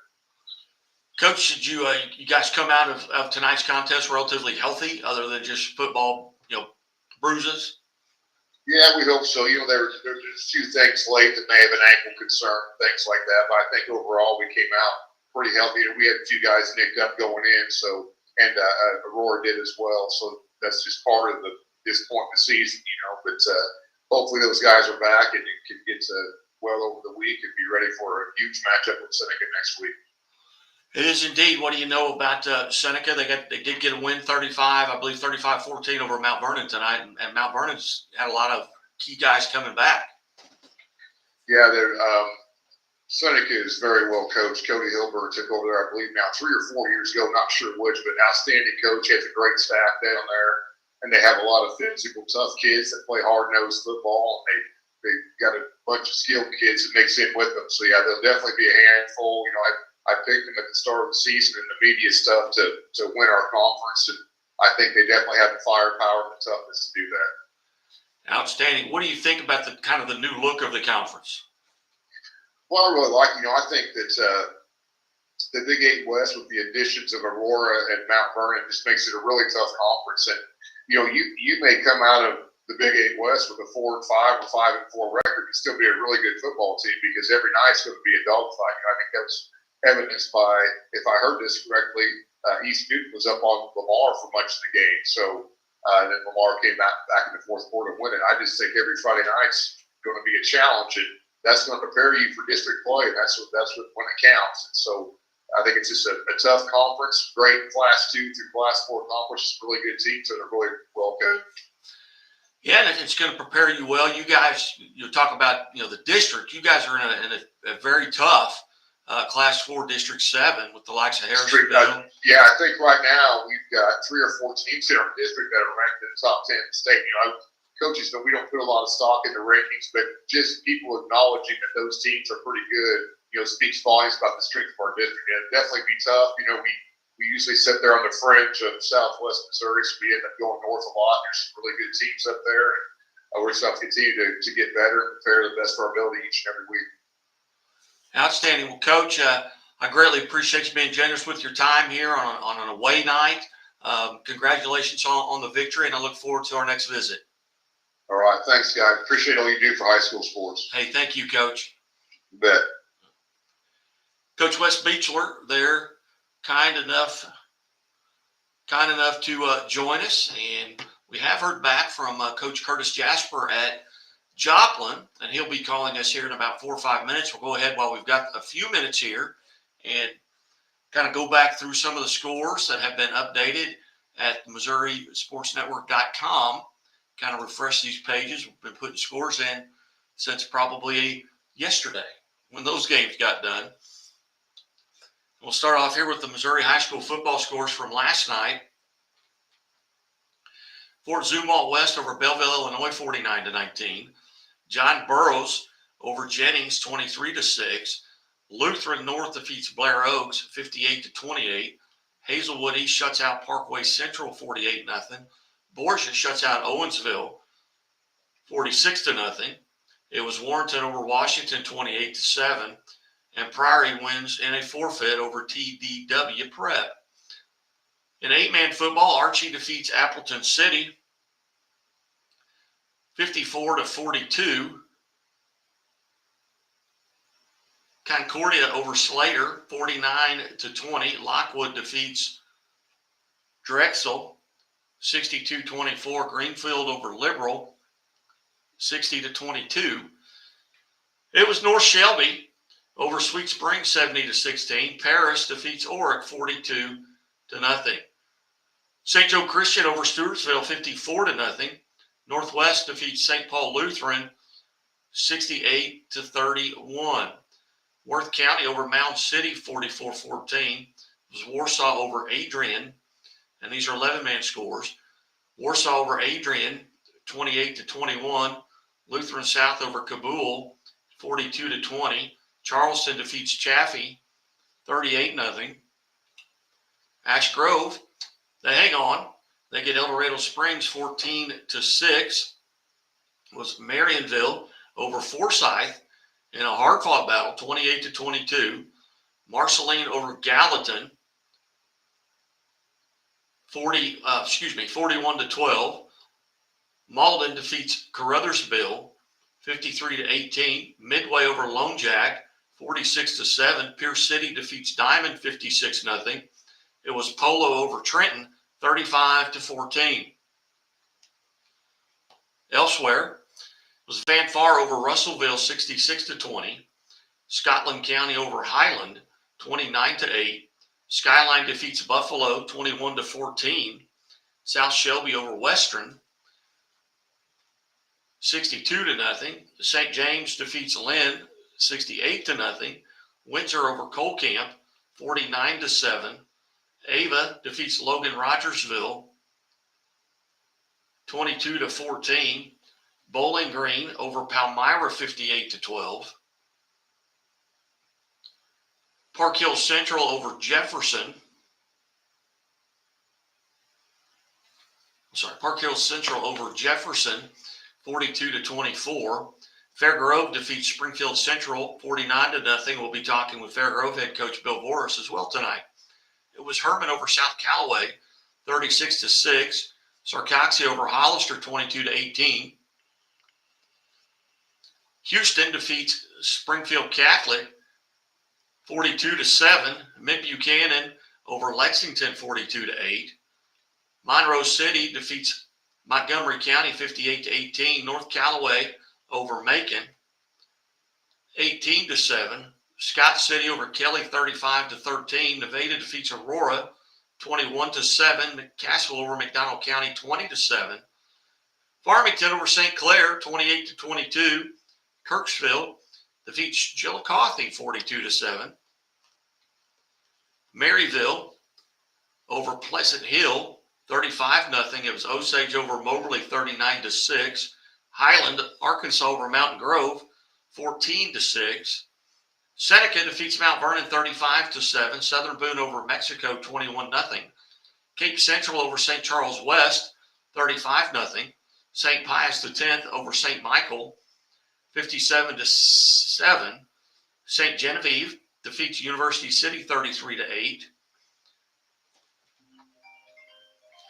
Coach, did you guys come out of tonight's contest relatively healthy, other than just football, bruises? Yeah, we hope so. You know, there's a few things late that may have an ankle concern, things like that. But I think overall we came out pretty healthy. And we had a few guys nicked up going in, and Aurora did as well. So that's just part of this point in the season, But hopefully those guys are back and can get well over the week and be ready for a huge matchup with Seneca next week. It is indeed. What do you know about Seneca? They did get a win, 35-14 over Mount Vernon tonight, and Mount Vernon's had a lot of key guys coming back. Yeah, Seneca is very well coached. Cody Hilberg took over there, I believe, now 3 or 4 years ago. Not sure which, but outstanding coach. Has a great staff down there, and they have a lot of physical, tough kids that play hard-nosed football. And they've got a bunch of skilled kids that mix in with them. So yeah, they'll definitely be a handful. I picked them at the start of the season in the media stuff to win our conference, and I think they definitely have the firepower and the toughness to do that. Outstanding. What do you think about the kind of the new look of the conference? Well, I really like, I think that the Big 8 West with the additions of Aurora and Mount Vernon just makes it a really tough conference. And, you may come out of the Big 8 West with a 4-5 or 5-4 record and still be a really good football team, because every night's going to be a dogfight. I think that was evidenced by, if I heard this correctly, East Newton was up on Lamar for much of the game. So and then Lamar came back in the fourth quarter and win it. I just think every Friday night's going to be a challenge, and that's going to prepare you for district play. And that's what when it counts. And so I think it's just a tough conference. Great Class 2 through Class 4 conference. Really good teams that are really well coached. Yeah, and it's going to prepare you well. You guys, you talk about the district. You guys are in a very tough Class 4 District 7 with the likes of Harrisonville. Yeah, I think right now we've got 3 or 4 teams in our district that are ranked in the top 10 in the state. Coaches know we don't put a lot of stock in the rankings, but just people acknowledging that those teams are pretty good, speaks volumes about the strength of our district. And it'd definitely be tough. We usually sit there on the fringe of Southwest Missouri, so we end up going north a lot. There's some really good teams up there, and we're just going to continue to get better and prepare the best of our ability each and every week. Outstanding. Well, Coach, I greatly appreciate you being generous with your time here on an away night. Congratulations on the victory, and I look forward to our next visit. All right. Thanks, guys. Appreciate all you do for high school sports. Hey, thank you, Coach. You bet. Coach Wes Beechler there, kind enough to join us, and we have heard back from Coach Curtis Jasper at Joplin, and he'll be calling us here in about 4 or 5 minutes. We'll go ahead while we've got a few minutes here and kind of go back through some of the scores that have been updated at MissouriSportsNetwork.com. Kind of refresh these pages. We've been putting scores in since probably yesterday when those games got done. We'll start off here with the Missouri high school football scores from last night. Fort Zumwalt West over Belleville, Illinois, 49-19. John Burroughs over Jennings, 23-6. Lutheran North defeats Blair Oaks, 58-28. Hazelwood East shuts out Parkway Central, 48-0. Borgia shuts out Owensville, 46-0. It was Warrenton over Washington, 28-7. And Prairie wins in a forfeit over TDW Prep. In 8-man football, Archie defeats Appleton City, 54-42. Concordia over Slater, 49-20. Lockwood defeats Drexel, 62-24. Greenfield over Liberal, 60-22. It was North Shelby over Sweet Spring, 70-16. Paris defeats Oric, 42-0. St. Joe Christian over Stewartsville, 54-0. Northwest defeats St. Paul Lutheran, 68-31. Worth County over Mound City, 44-14. It was Warsaw over Adrian, and these are 11-man scores. Warsaw over Adrian, 28-21. Lutheran South over Kabul, 42-20. Charleston defeats Chaffee, 38-0. Ash Grove, they hang on. They get El Dorado Springs, 14-6. It was Marionville over Forsyth in a hard-fought battle, 28-22. Marceline over Gallatin, 41-12. Malden defeats Caruthersville, 53-18. Midway over Lone Jack, 46-7. Pierce City defeats Diamond, 56-0. It was Polo over Trenton, 35-14. Elsewhere, it was Fanfare over Russellville, 66-20. Scotland County over Highland, 29-8. Skyline defeats Buffalo, 21-14. South Shelby over Western, 62-0. St. James defeats Lynn, 68-0. Windsor over Cole Camp, 49-7. Ava defeats Logan Rogersville, 22-14. Bowling Green over Palmyra, 58-12. Park Hill Central over Jefferson. Park Hill Central over Jefferson, 42-24. Fair Grove defeats Springfield Central, 49-0. We'll be talking with Fair Grove head coach Bill Boris as well tonight. It was Herman over South Callaway, 36-6. Sarcoxie over Hollister, 22-18. Houston defeats Springfield Catholic, 42-7. Mint Buchanan over Lexington, 42-8. Monroe City defeats Montgomery County, 58-18. North Callaway over Macon, 18-7. Scott City over Kelly, 35-13. Nevada defeats Aurora, 21-7. Cassville over McDonald County, 20-7. Farmington over St. Clair, 28-22. Kirksville defeats Chillicothe, 42-7. Maryville over Pleasant Hill, 35-0. It was Osage over Moberly, 39-6. Highland, Arkansas over Mountain Grove, 14-6. Seneca defeats Mount Vernon, 35-7. Southern Boone over Mexico, 21-0. Cape Central over St. Charles West, 35-0. St. Pius X over St. Michael, 57-7. St. Genevieve defeats University City, 33-8.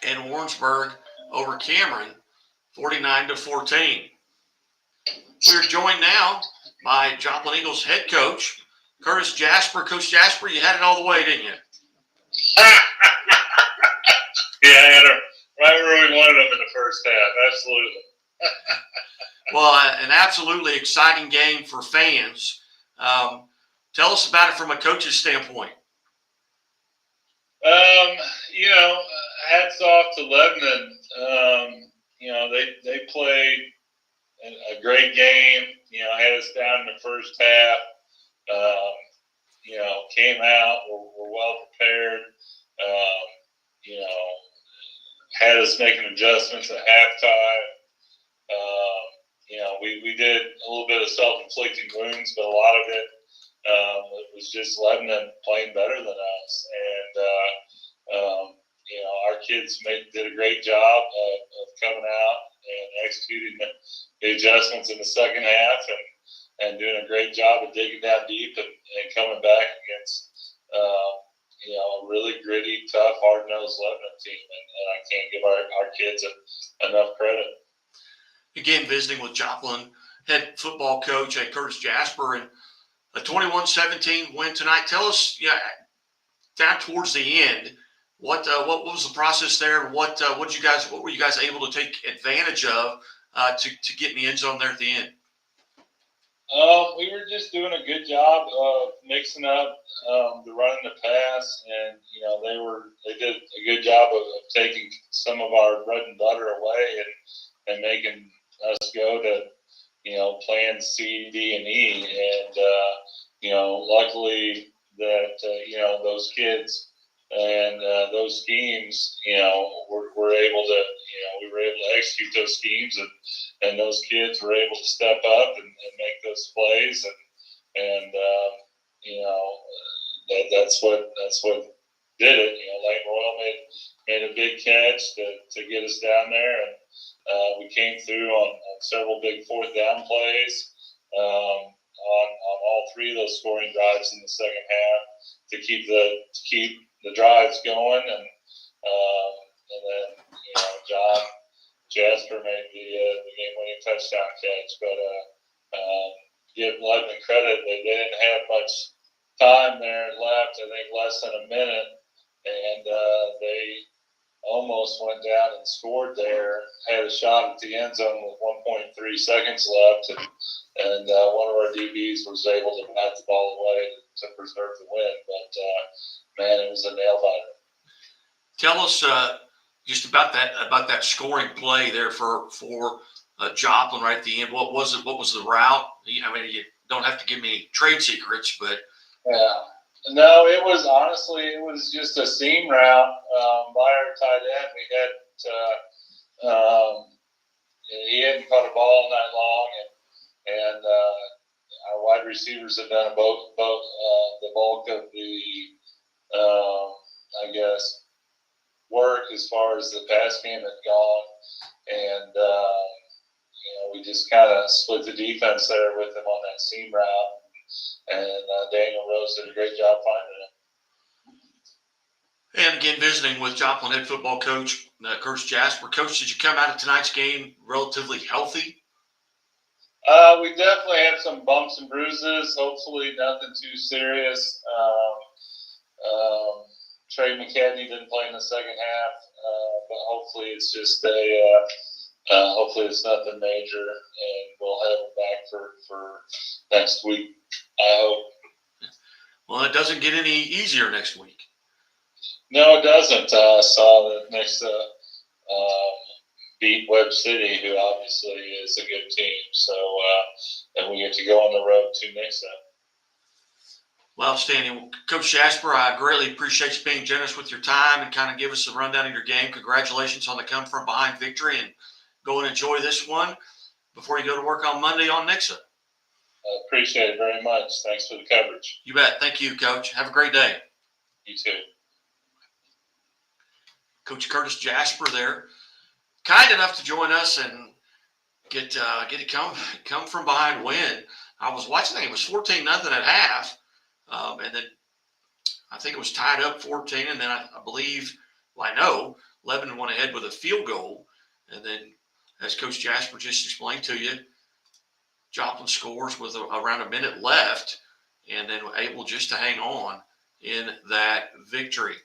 And Warrensburg over Cameron, 49-14. We're joined now by Joplin Eagles head coach, Curtis Jasper. Coach Jasper, you had it all the way, didn't you? Yeah, I had her right where we wanted them in the first half. Absolutely. Well, an absolutely exciting game for fans. Tell us about it from a coach's standpoint. Hats off to Lebanon. They played a great game. Had us down in the first half. Came out. We're well prepared. Had us making adjustments at halftime. We did a little bit of self-inflicting wounds, but a lot of it was just Lebanon playing better than us. And our kids did a great job of coming out and executing the adjustments in the second half and doing a great job of digging down deep and coming back against a really gritty, tough, hard-nosed Lebanon team. And I can't give our kids enough credit. Again, visiting with Joplin head football coach Curtis Jasper, and a 21-17 win tonight. Tell us, down towards the end, What was the process there? What were you guys able to take advantage of to get in the end zone there at the end? We were just doing a good job of mixing up the run and the pass, and they did a good job of taking some of our bread and butter away and making us go to plan C, D, and E, and luckily that those kids and those schemes were able to we were able to execute those schemes, and those kids were able to step up and make those plays, and that's what did it. Lane Royal made a big catch to get us down there, and we came through on several big fourth down plays on all three of those scoring drives in the second half to keep the drives going, and then John Jasper made the game-winning touchdown catch. But give Lebanon credit, they didn't have much time there left. I think less than a minute, and they almost went down and scored there. Had a shot at the end zone with 1.3 seconds left, and one of our DBs was able to bat the ball away to preserve the win. But man, it was a nail biter. Tell us just about that scoring play there for Joplin right at the end. What was it? What was the route? I mean, you don't have to give me trade secrets, but yeah. No, it was just a seam route by our tight end. We had he hadn't caught a ball all night long, and our wide receivers had done both the bulk of the I guess work as far as the pass game had gone, and we just kind of split the defense there with them on that seam route. And Daniel Rose did a great job finding it. And again, visiting with Joplin head football coach, Coach Jasper. Coach, did you come out of tonight's game relatively healthy? We definitely had some bumps and bruises. Hopefully nothing too serious. Trey McCadney didn't play in the second half, but hopefully it's just hopefully it's nothing major, and we'll have him back for next week, I hope. Well, it doesn't get any easier next week. No, it doesn't. I saw that next beat Webb City, who obviously is a good team. So, and we get to go on the road to Nixa. Well, outstanding. Coach Jasper, I greatly appreciate you being generous with your time and kind of give us a rundown of your game. Congratulations on the come-from-behind victory, and go and enjoy this one before you go to work on Monday on Nixa. I appreciate it very much. Thanks for the coverage. You bet. Thank you, Coach. Have a great day. You too. Coach Curtis Jasper there, kind enough to join us and get a come from behind win. I was watching it. It was 14-0 at half, and then I think it was tied up 14, and then I believe, well, I know Lebanon went ahead with a field goal, and then as Coach Jasper just explained to you, Joplin scores with around a minute left, and then were able just to hang on in that victory.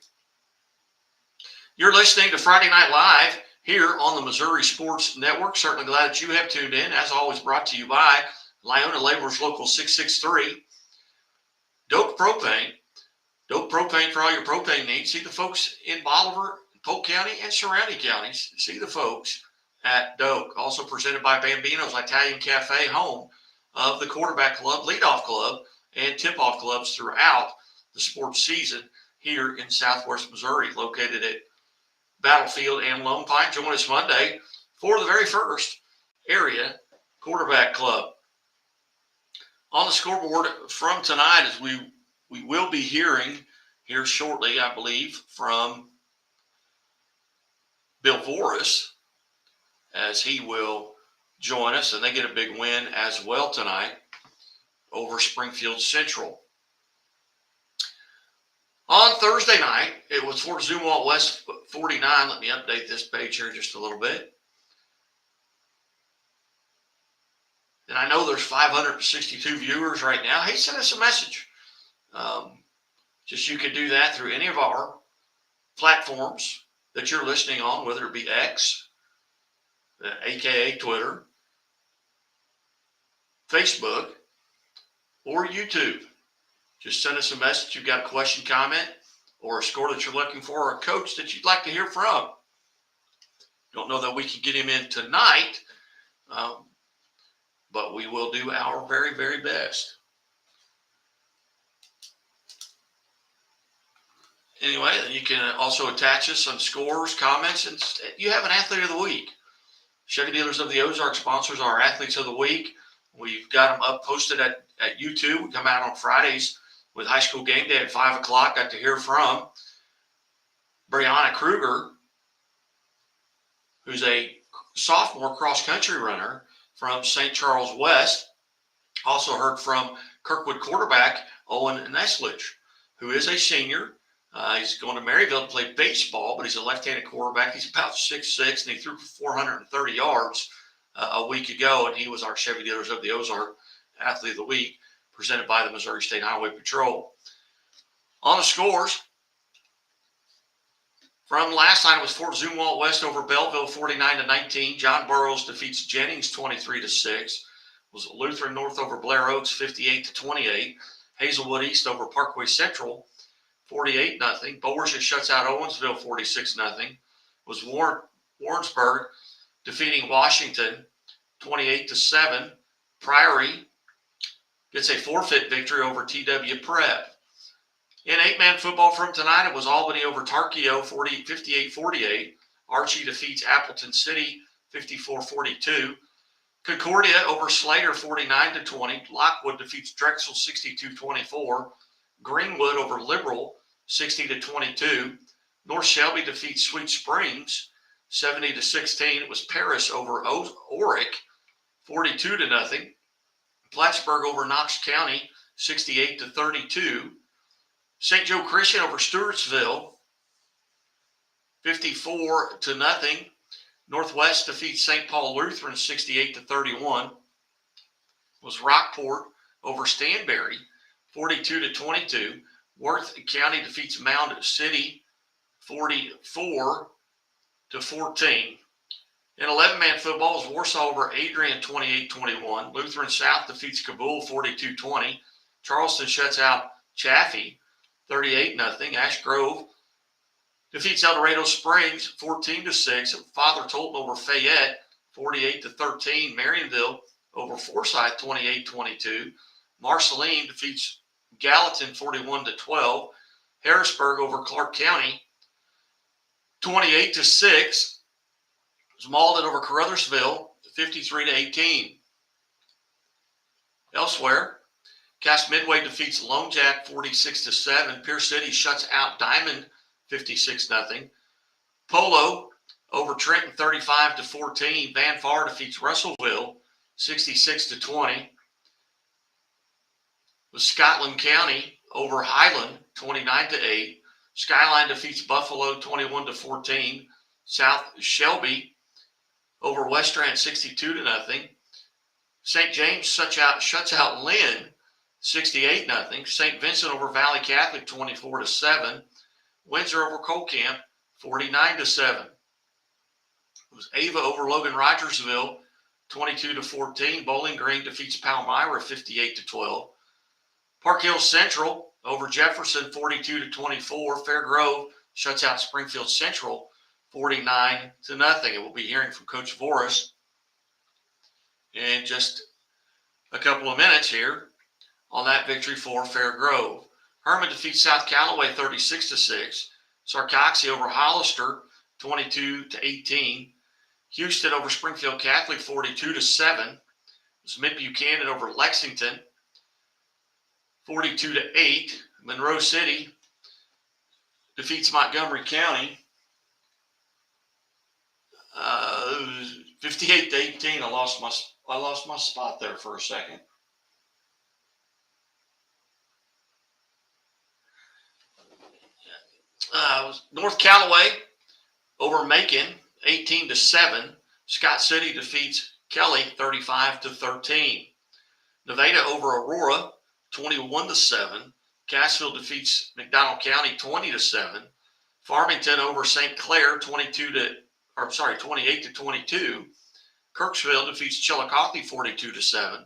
You're listening to Friday Night Live here on the Missouri Sports Network. Certainly glad that you have tuned in. As always, brought to you by Lyona Laborers Local 663. Doak Propane. Doak Propane for all your propane needs. See the folks in Bolivar, Polk County, and surrounding counties. See the folks at Doak. Also presented by Bambino's Italian Cafe, home of the quarterback club, leadoff club, and tip-off clubs throughout the sports season here in Southwest Missouri, located at Battlefield and Lone Pine. Join us Monday for the very first area quarterback club. On the scoreboard from tonight, as we will be hearing here shortly, I believe, from Bill Voris, as he will join us, and they get a big win as well tonight over Springfield Central. On Thursday night, it was Fort Zumwalt West 49. Let me update this page here just a little bit. And I know there's 562 viewers right now. Hey, send us a message. Just you can do that through any of our platforms that you're listening on, whether it be X, aka Twitter, Facebook, or YouTube. Just send us a message. You've got a question, comment, or a score that you're looking for, or a coach that you'd like to hear from. Don't know that we can get him in tonight, but we will do our very, very best. Anyway, you can also attach us some scores, comments, and you have an Athlete of the Week. Chevy Dealers of the Ozark sponsors our Athletes of the Week. We've got them up posted at YouTube. We come out on Fridays with High School Game Day at 5 o'clock. Got to hear from Brianna Kruger, who's a sophomore cross-country runner from St. Charles West. Also heard from Kirkwood quarterback Owen Neslich, who is a senior. He's going to Maryville to play baseball, but he's a left-handed quarterback. He's about 6'6", and he threw for 430 yards a week ago, and he was our Chevy Dealers of the Ozark Athlete of the Week, presented by the Missouri State Highway Patrol. On the scores, from last night, it was Fort Zumwalt West over Belleville, 49-19. John Burroughs defeats Jennings, 23-6. It was Lutheran North over Blair Oaks, 58-28. Hazelwood East over Parkway Central, 48-0. Borgia shuts out Owensville, 46-0. It was Warrensburg defeating Washington, 28-7. Priory gets a forfeit victory over TW Prep. In 8-man football from tonight, it was Albany over Tarkio, 58-48. Archie defeats Appleton City, 54-42. Concordia over Slater, 49-20. Lockwood defeats Drexel, 62-24. Greenwood over Liberal, 60-22. North Shelby defeats Sweet Springs, 70-16. It was Paris over Orick, 42-0. Plattsburgh over Knox County, 68-32. St. Joe Christian over Stewartsville, 54-0. Northwest defeats St. Paul Lutheran, 68-31. It was Rockport over Stanberry, 42-22. Worth County defeats Mound City, 44-14. In 11-man football, it was Warsaw over Adrian, 28-21. Lutheran South defeats Kabul, 42-20. Charleston shuts out Chaffee, 38-0. Ash Grove defeats El Dorado Springs, 14-6. Father Tolton over Fayette, 48-13. Marionville over Forsyth, 28-22. Marceline defeats Gallatin, 41-12. Harrisburg over Clark County, 28-6. It was Malden over Caruthersville, 53-18. Elsewhere, Cass Midway defeats Lone Jack, 46-7. Pierce City shuts out Diamond, 56-0. Polo over Trenton, 35-14. Van Far defeats Russellville, 66-20. With Scotland County over Highland, 29-8. Skyline defeats Buffalo, 21-14. South Shelby over West Strand, 62-0. St. James shuts out Lynn, 68-0. St. Vincent over Valley Catholic, 24-7. Windsor over Colcamp, 49-7. It was Ava over Logan Rogersville, 22-14. Bowling Green defeats Palmyra, 58-12. Park Hill Central over Jefferson, 42-24. Fair Grove shuts out Springfield Central, 49-0. And we'll be hearing from Coach Voris in just a couple of minutes here on that victory for Fair Grove. Herman defeats South Callaway, 36-6. Sarcoxie over Hollister, 22-18. Houston over Springfield Catholic, 42-7. It was Mid Buchanan over Lexington, 42-8. Monroe City defeats Montgomery County, 58-18. I lost my spot there for a second. North Callaway over Macon, 18-7. Scott City defeats Kelly, 35-13. Nevada over Aurora, 21-7. Cassville defeats McDonald County, 20-7. Farmington over St. Clair 28-22. Kirksville defeats Chillicothe 42-7.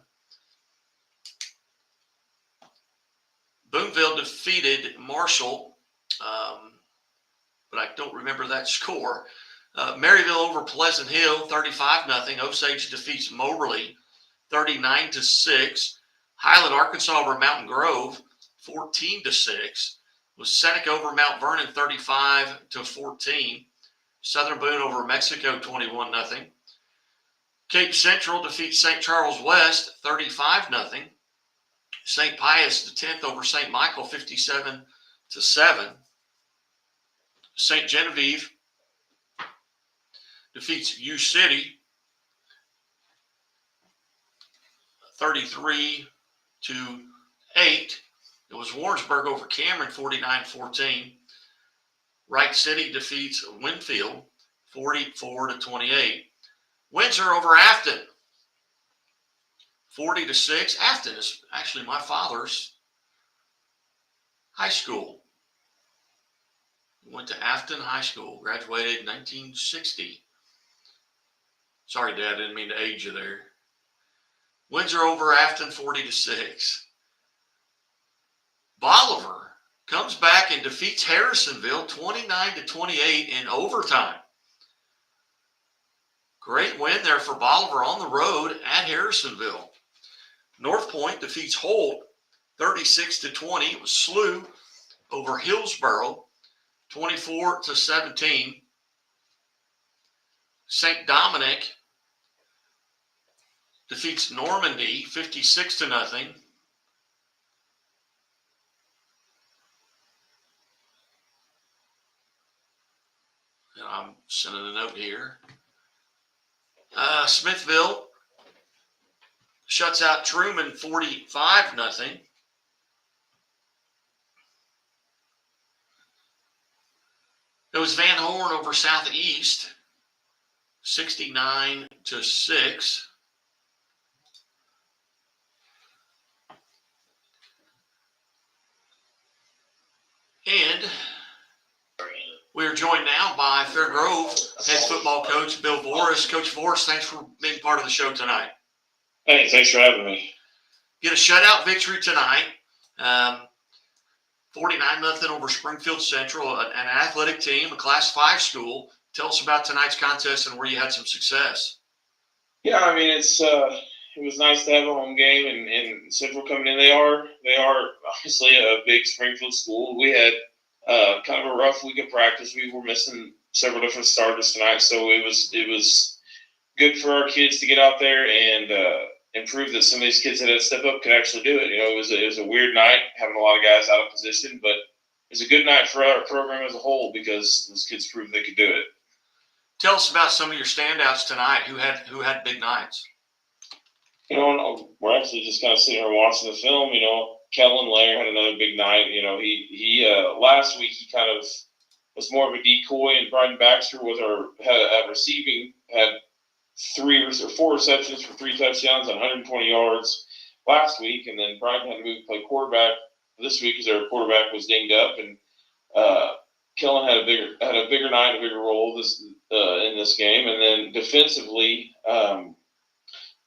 Boonville defeated Marshall, but I don't remember that score. Maryville over Pleasant Hill 35-0. Osage defeats Moberly 39-6. Highland, Arkansas over Mountain Grove 14-6. Was Seneca over Mount Vernon 35-14. Southern Boone over Mexico 21-0. Cape Central defeats St. Charles West 35-0. St. Pius X over St. Michael 57-7. St. Genevieve defeats U City 33-8. It was Warrensburg over Cameron 49-14. Wright City defeats Winfield 44-28. Windsor over Afton 40-6. Afton is actually my father's high school. Went to Afton High School, graduated in 1960. Sorry, Dad, didn't mean to age you there. Windsor over Afton 40-6. Bolivar comes back and defeats Harrisonville 29-28 in overtime. Great win there for Bolivar on the road at Harrisonville. North Point defeats Holt 36-20. It was Slough over Hillsboro 24-17. St. Dominic defeats Normandy 56-0. I'm sending a note here. Smithville shuts out Truman 45-0. It was Van Horn over Southeast 69-6. And we are joined now by Fair Grove head football coach Bill Voris. Coach Voris, thanks for being part of the show tonight. Hey, thanks for having me. Get a shutout victory tonight. 49-0 over Springfield Central, an athletic team, a Class 5 school. Tell us about tonight's contest and where you had some success. Yeah, I mean, it was nice to have a home game and Central coming in. They are obviously a big Springfield school. We had kind of a rough week of practice. We were missing several different starters tonight, so it was good for our kids to get out there and prove that some of these kids that had to step up could actually do it. You know, it was a weird night having a lot of guys out of position, but it was a good night for our program as a whole because those kids proved they could do it. Tell us about some of your standouts tonight. Who had big nights? You know, we're actually just kind of sitting here watching the film. You know, Kellen Lair had another big night. You know, he last week he kind of was more of a decoy, and Brian Baxter had receiving had 3 or 4 receptions for 3 touchdowns and 120 yards last week, and then Brian had to move to play quarterback this week because their quarterback was dinged up, and Kellen had a bigger night, a bigger role in this game, and then defensively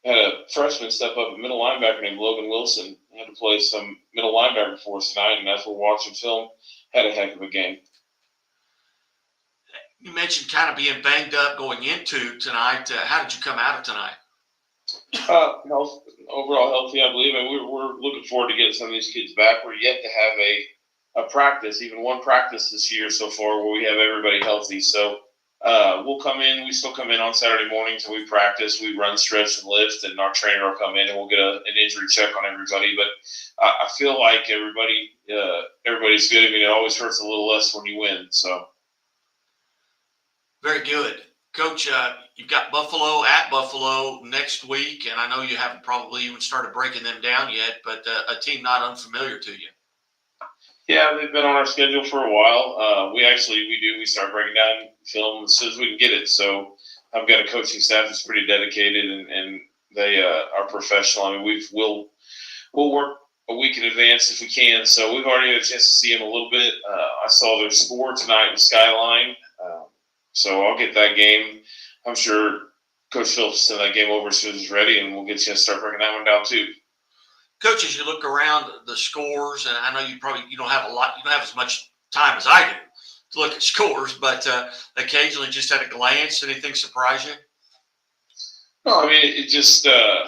had a freshman step up, a middle linebacker named Logan Wilson. He had to play some middle linebacker for us tonight, and as we're watching film, had a heck of a game. You mentioned kind of being banged up going into tonight. How did you come out of tonight? Overall healthy, I believe, and we're looking forward to getting some of these kids back. We're yet to have a practice, even one practice this year so far, where we have everybody healthy. So we still come in on Saturday mornings and we practice, we run, stretch, and lift, and our trainer will come in and we'll get an injury check on everybody. But I feel like everybody's good. I mean, it always hurts a little less when you win. So. Very good. Coach, you've got Buffalo at Buffalo next week, and I know you haven't probably even started breaking them down yet, but a team not unfamiliar to you. Yeah, they've been on our schedule for a while. We start breaking down film as soon as we can get it. So I've got a coaching staff that's pretty dedicated, and they are professional. I mean, we'll work a week in advance if we can. So we've already had a chance to see them a little bit. I saw their score tonight with Skyline. So I'll get that game. I'm sure Coach Phillips will send that game over as soon as it's ready, and we'll get a chance to start breaking that one down too. Coach, as you look around the scores, and I know you don't have as much time as I do to look at scores, but occasionally just at a glance, anything surprise you? No, I mean, it just I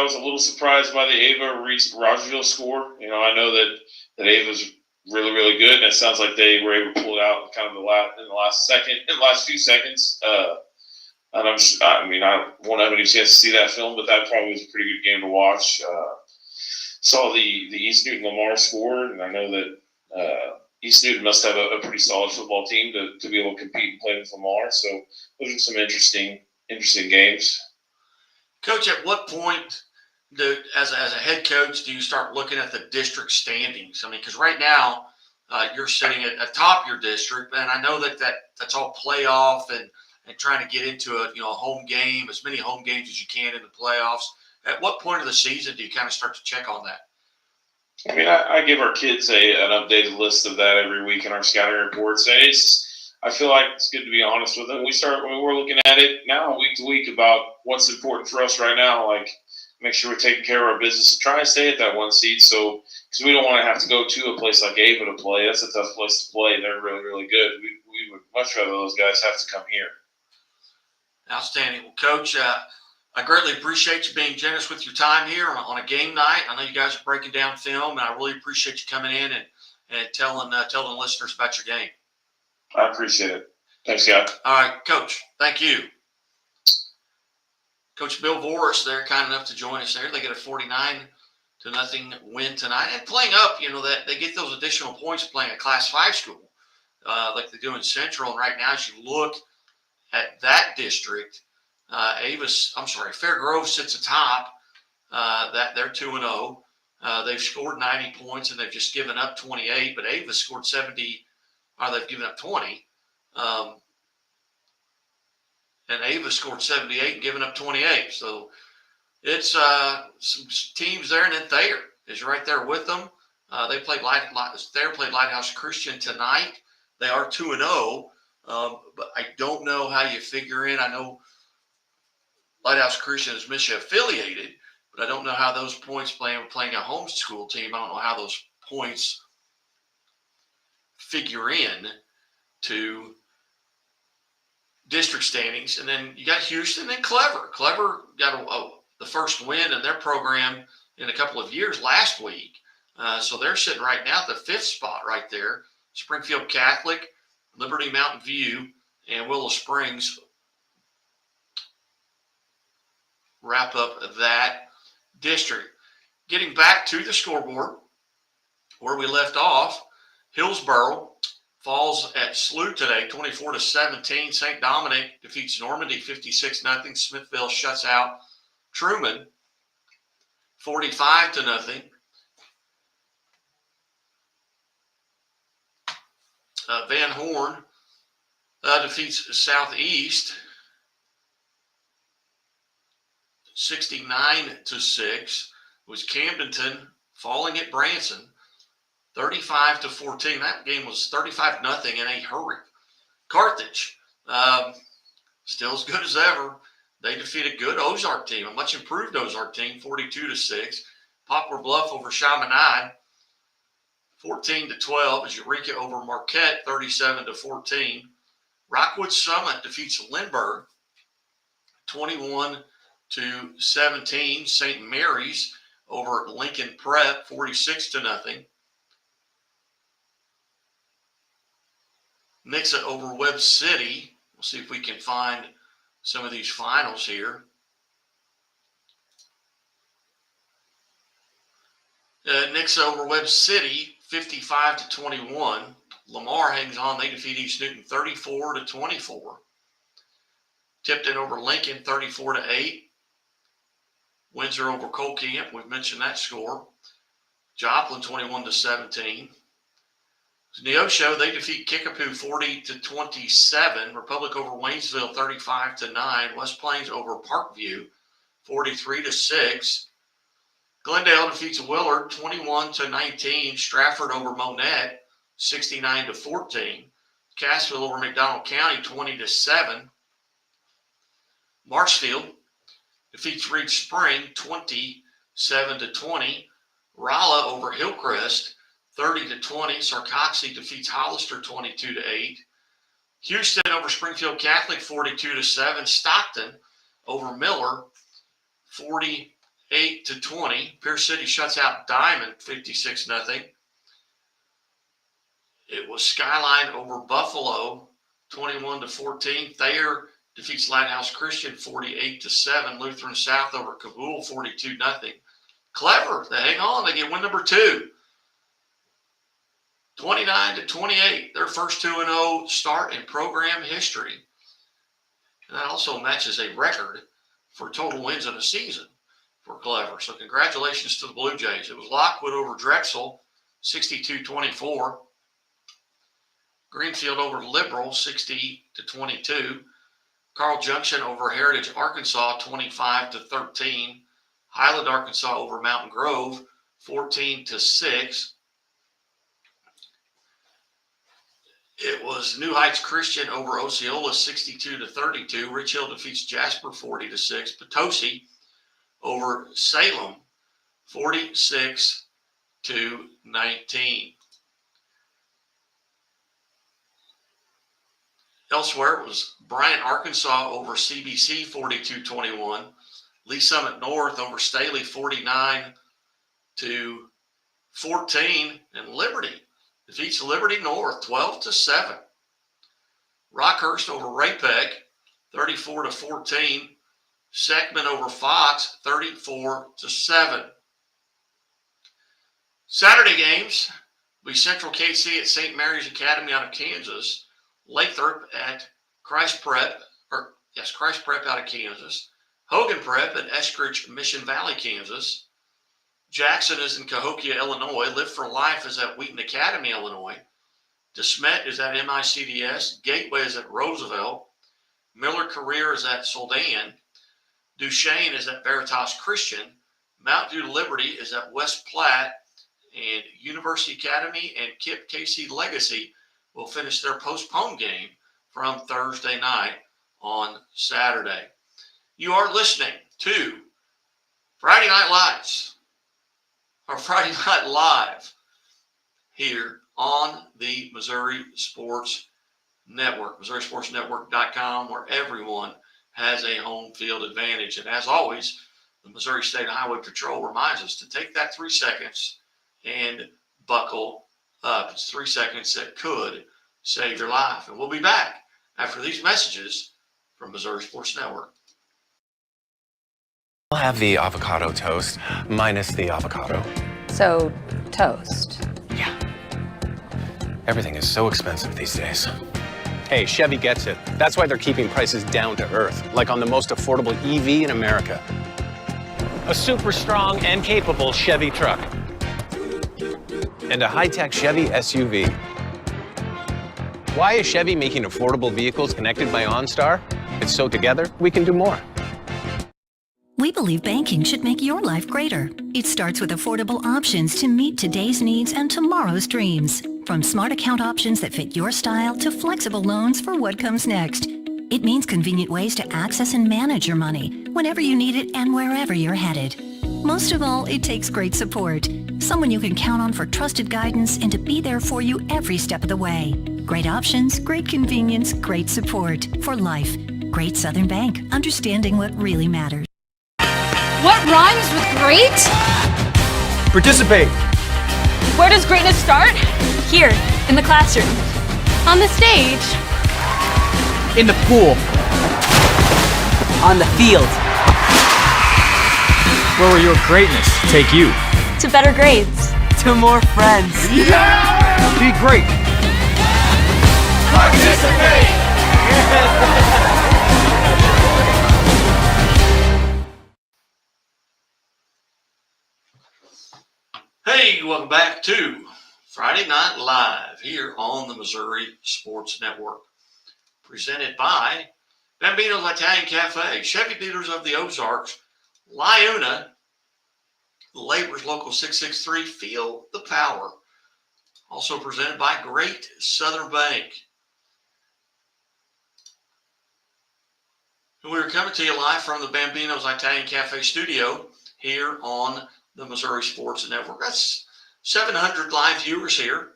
was a little surprised by the Ava Rogersville score. You know, I know that Ava's really, really good, and it sounds like they were able to pull it out kind of in the last few seconds. And I won't have any chance to see that film, but that probably was a pretty good game to watch. Saw the East Newton Lamar score, and I know that East Newton must have a pretty solid football team to be able to compete and play with Lamar. So those are some interesting games. Coach, at what point, as a head coach, do you start looking at the district standings? I mean, because right now you're sitting at top of your district, and I know that's all playoff and trying to get into a home game, as many home games as you can in the playoffs. At what point of the season do you kind of start to check on that? I mean, I give our kids an updated list of that every week in our scouting reports. I feel like it's good to be honest with them. We're looking at it now week to week about what's important for us right now. Like, make sure we're taking care of our business and try and stay at that one seed. So, because we don't want to have to go to a place like Ava to play. That's a tough place to play. They're really, really good. We would much rather those guys have to come here. Outstanding. Well, Coach, I greatly appreciate you being generous with your time here on a game night. I know you guys are breaking down film, and I really appreciate you coming in and telling listeners about your game. I appreciate it. Thanks, guys. All right, Coach. Thank you. Coach Bill Voris, they're kind enough to join us there. They get a 49-0 win tonight, and playing up. That they get those additional points playing a Class 5 school like they do in Central. And right now, as you look at that district, Fair Grove sits atop. That they're 2-0. They've scored 90 points and they've just given up 28. But Ava scored 70. They've given up 20. And Ava scored 78 and given up 28. So it's some teams there, and then Thayer is right there with them. They played Thayer played Lighthouse Christian tonight. They are 2-0. But I don't know how you figure in. I know Lighthouse Christian is Mission affiliated, but I don't know how those points playing a homeschool team. I don't know how those points figure in to district standings. And then you got Houston and Clever. Clever got the first win in their program in a couple of years last week. So they're sitting right now at the 5th spot right there. Springfield Catholic, Liberty Mountain View, and Willow Springs wrap up that district. Getting back to the scoreboard where we left off, Hillsboro falls at SLU today, 24-17. St. Dominic defeats Normandy 56-0. Smithville shuts out Truman 45-0. Van Horn defeats Southeast 69-6. It was Camdenton falling at Branson 35-14. That game was 35-0 in a hurry. Carthage, still as good as ever. They defeat a good Ozark team, a much improved Ozark team, 42-6. Poplar Bluff over Chaminade, 14-12. As Eureka over Marquette, 37-14. Rockwood Summit defeats Lindbergh, 21-17. St. Mary's over Lincoln Prep, 46-0. Nixa over Webb City. We'll see if we can find some of these finals here. Nixa over Webb City, 55-21. Lamar hangs on. They defeat East Newton 34-24. Tipton over Lincoln, 34-8. Windsor over Colcamp. We've mentioned that score. Joplin, 21-17. Neosho, they defeat Kickapoo 40-27. Republic over Waynesville 35-9. West Plains over Parkview 43-6. Glendale defeats Willard 21-19. Stratford over Monette 69-14. Cassville over McDonald County 20-7. Marshfield defeats Reed Spring 27-20. Rolla over Hillcrest 30-20. Sarcoxy defeats Hollister 22-8. Houston over Springfield Catholic 42-7. Stockton over Miller 48-20. Pierce City shuts out Diamond 56-0. It was Skyline over Buffalo 21-14. Thayer defeats Lighthouse Christian 48-7. Lutheran South over Kabul 42-0. Clever, they hang on. They get win number 2. 29-28. Their first 2-0 start in program history. And that also matches a record for total wins in a season for Clever. So congratulations to the Blue Jays. It was Lockwood over Drexel 62-24. Greenfield over Liberal 60-22. Carl Junction over Heritage Arkansas 25-13. Highland Arkansas over Mountain Grove 14-6. It was New Heights Christian over Osceola 62-32. Rich Hill defeats Jasper 40-6. Potosi over Salem 46-19. Elsewhere, it was Bryant, Arkansas over CBC 42-21. Lee Summit North over Staley 49-14. And Liberty defeats Liberty North 12-7. Rockhurst over Ray-Pec 34-14. Seckman over Fox 34-7. Saturday games, we Central KC at St. Mary's Academy out of Kansas. Lathrop at Christ Prep out of Kansas. Hogan Prep at Eskridge, Mission Valley, Kansas. Jackson is in Cahokia, Illinois. Live for Life is at Wheaton Academy, Illinois. DeSmet is at MICDS. Gateway is at Roosevelt. Miller Career is at Soldan. Duchesne is at Veritas Christian. Mount View Liberty is at West Platte. And University Academy and Kip KC Legacy will finish their postponed game from Thursday night on Saturday. You are listening to Friday Night Lights, or Friday Night Live, here on the Missouri Sports Network, MissouriSportsNetwork.com, where everyone has a home field advantage. And as always, the Missouri State Highway Patrol reminds us to take that 3 seconds and buckle up. It's 3 seconds that could save your life. And we'll be back after these messages from Missouri Sports Network. I'll have the avocado toast minus the avocado. So, toast. Yeah. Everything is so expensive these days. Hey, Chevy gets it. That's why they're keeping prices down to earth, like on the most affordable EV in America. A super strong and capable Chevy truck. And a high-tech Chevy SUV. Why is Chevy making affordable vehicles connected by OnStar? It's so together we can do more. We believe banking should make your life greater. It starts with affordable options to meet today's needs and tomorrow's dreams. From smart account options that fit your style to flexible loans for what comes next. It means convenient ways to access and manage your money whenever you need it and wherever you're headed. Most of all, it takes great support. Someone you can count on for trusted guidance and to be there for you every step of the way. Great options, great convenience, great support for life. Great Southern Bank, understanding what really matters. What rhymes with great? Participate. Where does greatness start? Here, in the classroom. On the stage. In the pool. On the field. Where will your greatness take you? To better grades. To more friends. Yeah! Be great. Participate! Hey, welcome back to Friday Night Live here on the Missouri Sports Network. Presented by Bambino's Italian Cafe, Chevy Dealers of the Ozarks, Liuna, Labor's Local 663, Feel the Power. Also presented by Great Southern Bank. We're coming to you live from the Bambino's Italian Cafe studio here on the Missouri Sports Network. That's 700 live viewers here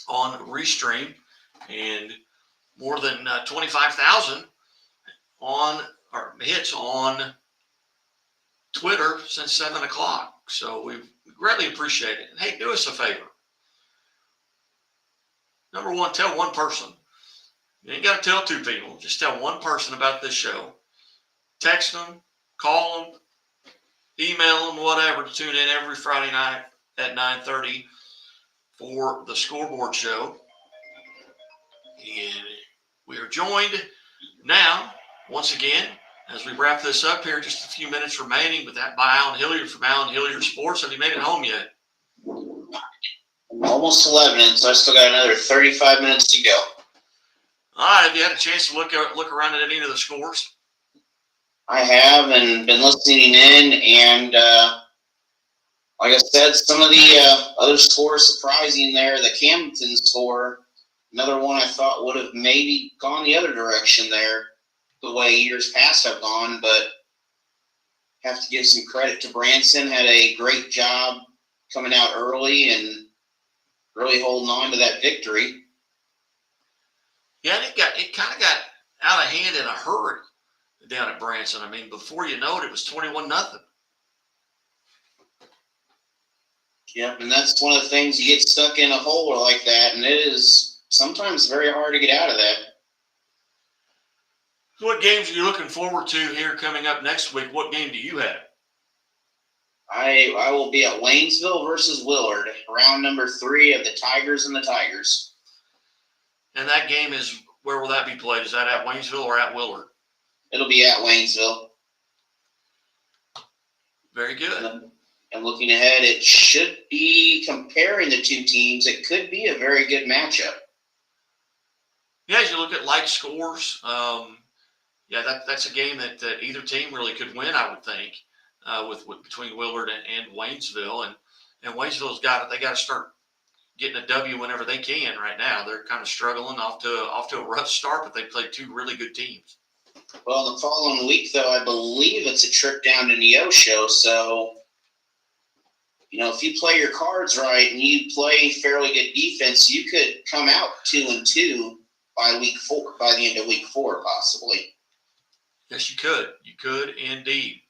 on Restream and more than 25,000 hits on Twitter since 7 o'clock. So we greatly appreciate it. And hey, do us a favor. Number one, tell one person. You ain't got to tell two people. Just tell one person about this show. Text them, call them, email them, whatever, to tune in every Friday night at 9:30 for the Scoreboard show. And we are joined now, once again, as we wrap this up here, just a few minutes remaining with that by Alan Hilliard from Alan Hilliard Sports. Have you made it home yet? Almost 11, so I still got another 35 minutes to go. All right. Have you had a chance to look around at any of the scores? I have, and been listening in, and like I said, some of the other scores surprising there. The Camden score, another one I thought would have maybe gone the other direction there, the way years past have gone, but have to give some credit to Branson. Had a great job coming out early and really holding on to that victory. Yeah, it kind of got out of hand in a hurry down at Branson. I mean, before you know it, it was 21-0. Yep, and that's one of the things, you get stuck in a hole like that, and it is sometimes very hard to get out of that. So what games are you looking forward to here coming up next week? What game do you have? I will be at Waynesville versus Willard, round number 3 of the Tigers and the Tigers. And that game is, where will that be played? Is that at Waynesville or at Willard? It'll be at Waynesville. Very good. And looking ahead, it should be, comparing the two teams, it could be a very good matchup. Yeah, as you look at like scores, that's a game that either team really could win, I would think, with between Willard and Waynesville. And Waynesville's got to start getting a W whenever they can. Right now, they're kind of struggling off to a rough start, but they played two really good teams. Well, the following week, though, I believe it's a trip down to Neosho. So, if you play your cards right and you play fairly good defense, you could come out 2-2 by week 4, by the end of week 4, possibly. Yes, you could. You could indeed.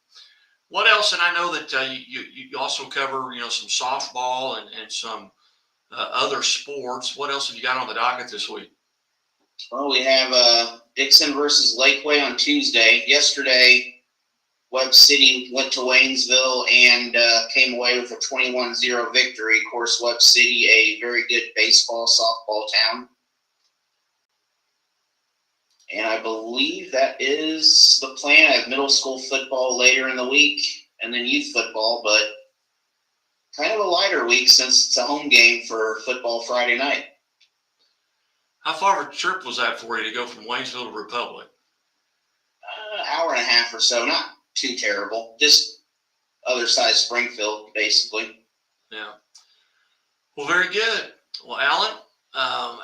What else? And I know that you also cover some softball and some other sports. What else have you got on the docket this week? Well, we have Dixon versus Lakeway on Tuesday. Yesterday, Webb City went to Waynesville and came away with a 21-0 victory. Of course, Webb City, a very good baseball, softball town. And I believe that is the plan. I have middle school football later in the week and then youth football, but kind of a lighter week since it's a home game for football Friday night. How far of a trip was that for you to go from Waynesville to Republic? Hour and a half or so. Not too terrible. Just other side of Springfield, basically. Yeah. Well, very good. Well, Alan,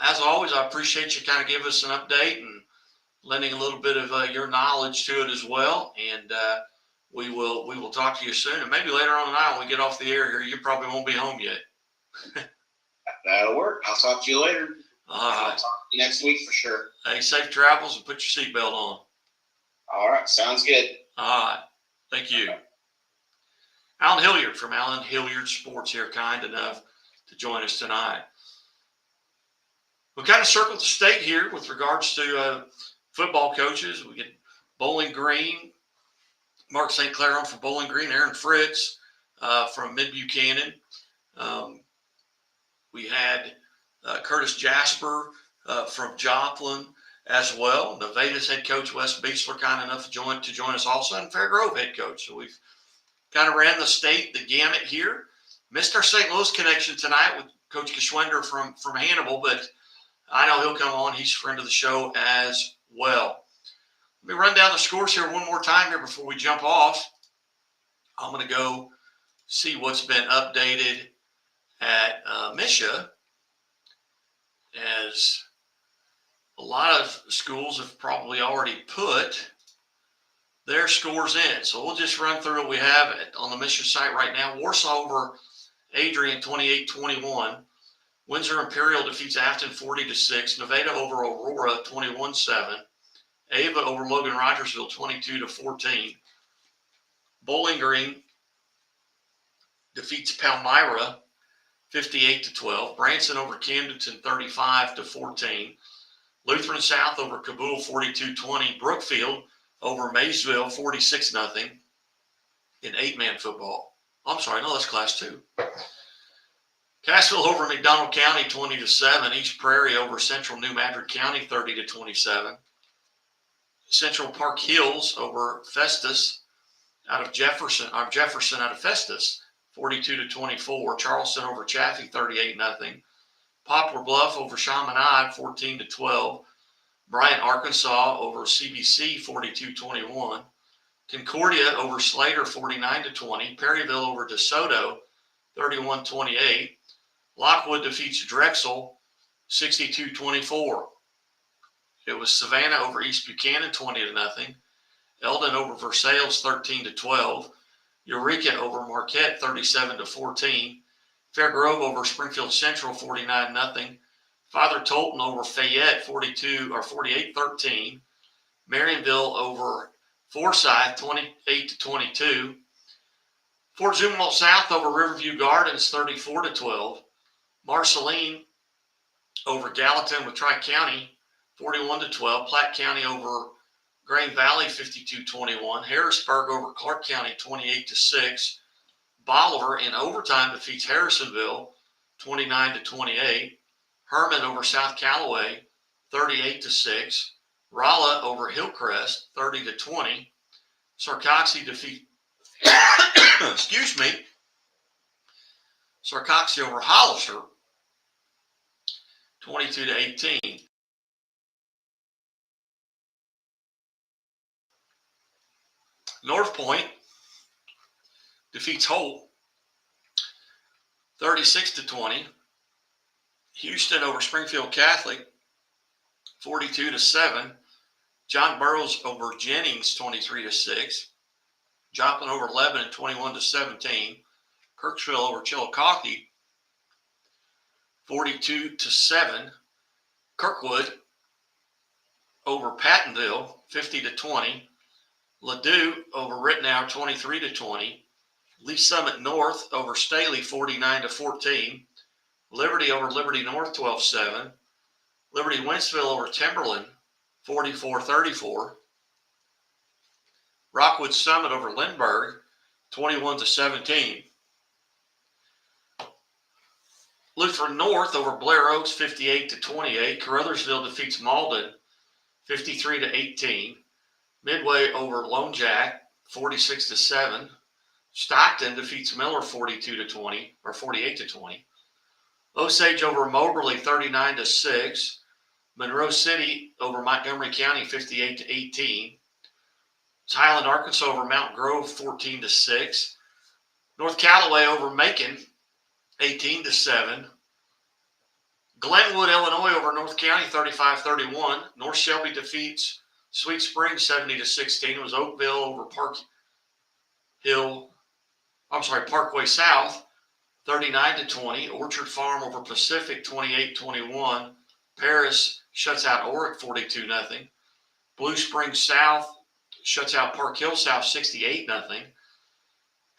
as always, I appreciate you kind of giving us an update and lending a little bit of your knowledge to it as well. And we will talk to you soon. And maybe later on tonight when we get off the air here, you probably won't be home yet. That'll work. I'll talk to you later. All right. I'll talk to you next week for sure. Hey, safe travels and put your seatbelt on. All right. Sounds good. All right. Thank you. Alan Hilliard from Alan Hilliard Sports here, kind enough to join us tonight. We kind of circled the state here with regards to football coaches. We get Bowling Green, Mark St. Clair on from Bowling Green, Aaron Fritz from Mid-Buchanan. We had Curtis Jasper from Joplin as well. Nevada's head coach, Wes Beechler, kind enough to join us also, and Fairgrove head coach. So we've kind of ran the gamut here. Missed our St. Louis connection tonight with Coach Geschwender from Hannibal, but I know he'll come on. He's a friend of the show as well. Let me run down the scores here one more time here before we jump off. I'm going to go see what's been updated at Misha, as a lot of schools have probably already put their scores in. So we'll just run through what we have on the Misha site right now. Warsaw over Adrian 28-21. Windsor Imperial defeats Afton 40-6. Nevada over Aurora 21-7. Ava over Logan Rogersville 22-14. Bowling Green defeats Palmyra 58-12. Branson over Camdenton 35-14. Lutheran South over Kabul 42-20. Brookfield over Maysville 46-0 in 8-man football. I'm sorry, no, that's Class 2. Cassville over McDonald County 20-7. East Prairie over Central New Madrid County 30-27. Central Park Hills over Festus out of Jefferson out of Festus 42-24. Charleston over Chaffee 38-0. Poplar Bluff over Chaminade 14-12. Bryant, Arkansas over CBC 42-21. Concordia over Slater 49-20. Perryville over DeSoto 31-28. Lockwood defeats Drexel 62-24. It was Savannah over East Buchanan 20-0. Eldon over Versailles 13-12. Eureka over Marquette 37-14. Fair Grove over Springfield Central 49-0. Father Tolton over Fayette 48-13. Marionville over Forsyth 28-22. Fort Zumwalt South over Riverview Gardens 34-12. Marceline over Gallatin with Tri-County 41-12. Platte County over Grain Valley 52-21. Harrisburg over Clark County 28-6. Bolivar in overtime defeats Harrisonville 29-28. Herman over South Callaway 38-6. Rolla over Hillcrest 30-20. Sarcoxie defeat Sarcoxie over Hollister 22-18. North Point defeats Holt 36-20. Houston over Springfield Catholic 42-7. John Burroughs over Jennings 23-6. Joplin over Lebanon 21-17. Kirksville over Chillicothe 42-7. Kirkwood over Pattonville 50-20. Ladue over Rittenhour 23-20. Lee Summit North over Staley 49-14. Liberty over Liberty North 12-7. Liberty Wentzville over Timberland 44-34. Rockwood Summit over Lindbergh 21-17. Lutheran North over Blair Oaks 58-28. Caruthersville defeats Malden 53-18. Midway over Lone Jack 46-7. Stockton defeats Miller 42-20 or 48-20. Osage over Moberly 39-6. Monroe City over Montgomery County 58-18. Highland, Arkansas over Mount Grove 14-6. North Callaway over Macon 18-7. Glenwood, Illinois over North County 35-31. North Shelby defeats Sweet Springs 70-16. It was Oakville over Parkway South 39-20. Orchard Farm over Pacific 28-21. Paris shuts out Oric 42-0. Blue Springs South shuts out Park Hill South 68-0.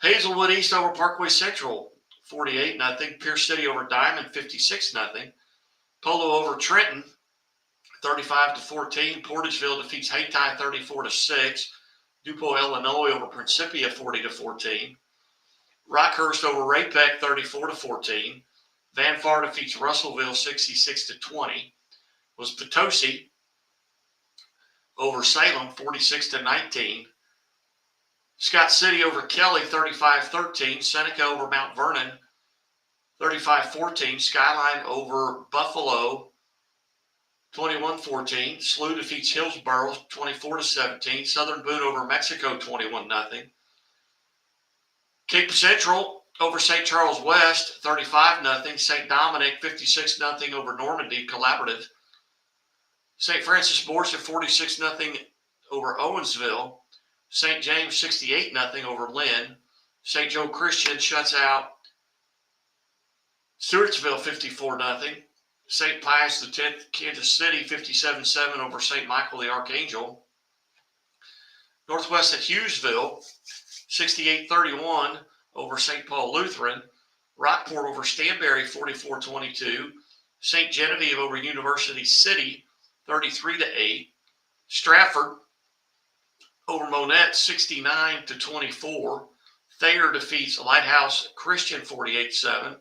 Hazelwood East over Parkway Central 48-0. Pierce City over Diamond 56-0. Polo over Trenton 35-14. Portageville defeats Hayti 34-6. DuPont, Illinois over Principia 40-14. Rockhurst over Ray-Pec 34-14. Van Far defeats Russellville 66-20. Was Potosi over Salem 46-19. Scott City over Kelly 35-13. Seneca over Mount Vernon 35-14. Skyline over Buffalo 21-14. SLU defeats Hillsboro 24-17. Southern Boone over Mexico 21-0. Cape Central over St. Charles West, 35-0. St. Dominic, 56-0 over Normandy Collaborative. St. Francis Borgia, 46-0 over Owensville. St. James, 68-0 over Lynn. St. Joe Christian shuts out Stewartsville, 54-0. St. Pius X, Kansas City, 57-7 over St. Michael the Archangel. Northwest at Hughesville, 68-31 over St. Paul Lutheran. Rockport over Stanberry, 44-22. St. Genevieve over University City, 33-8. Stratford over Monette, 69-24. Thayer defeats Lighthouse Christian, 48-7.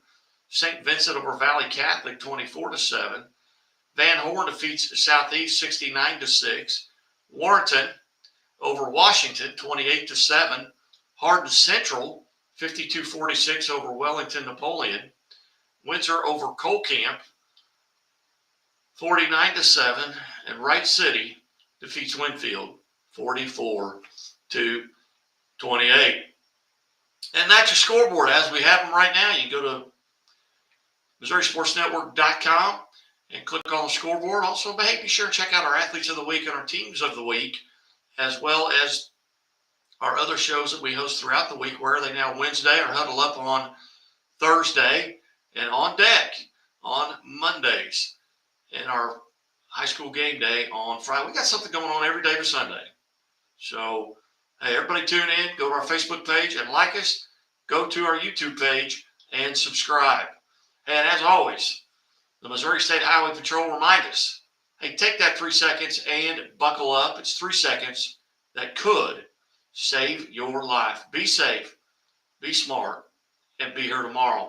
St. Vincent over Valley Catholic, 24-7. Van Horn defeats Southeast, 69-6. Warrenton over Washington, 28-7. Hardin Central, 52-46 over Wellington Napoleon. Windsor over Colcamp, 49-7. And Wright City defeats Winfield, 44-28. And that's your scoreboard as we have them right now. You can go to MissouriSportsNetwork.com and click on the scoreboard. Also, be sure to check out our athletes of the week and our teams of the week, as well as our other shows that we host throughout the week. Where Are They Now Wednesday, or Huddle Up on Thursday, and On Deck on Mondays, and our high school game day on Friday. We got something going on every day but Sunday. So, hey, everybody tune in, go to our Facebook page and like us, go to our YouTube page and subscribe. And as always, the Missouri State Highway Patrol remind us, hey, take that 3 seconds and buckle up. It's 3 seconds that could save your life. Be safe, be smart, and be here tomorrow.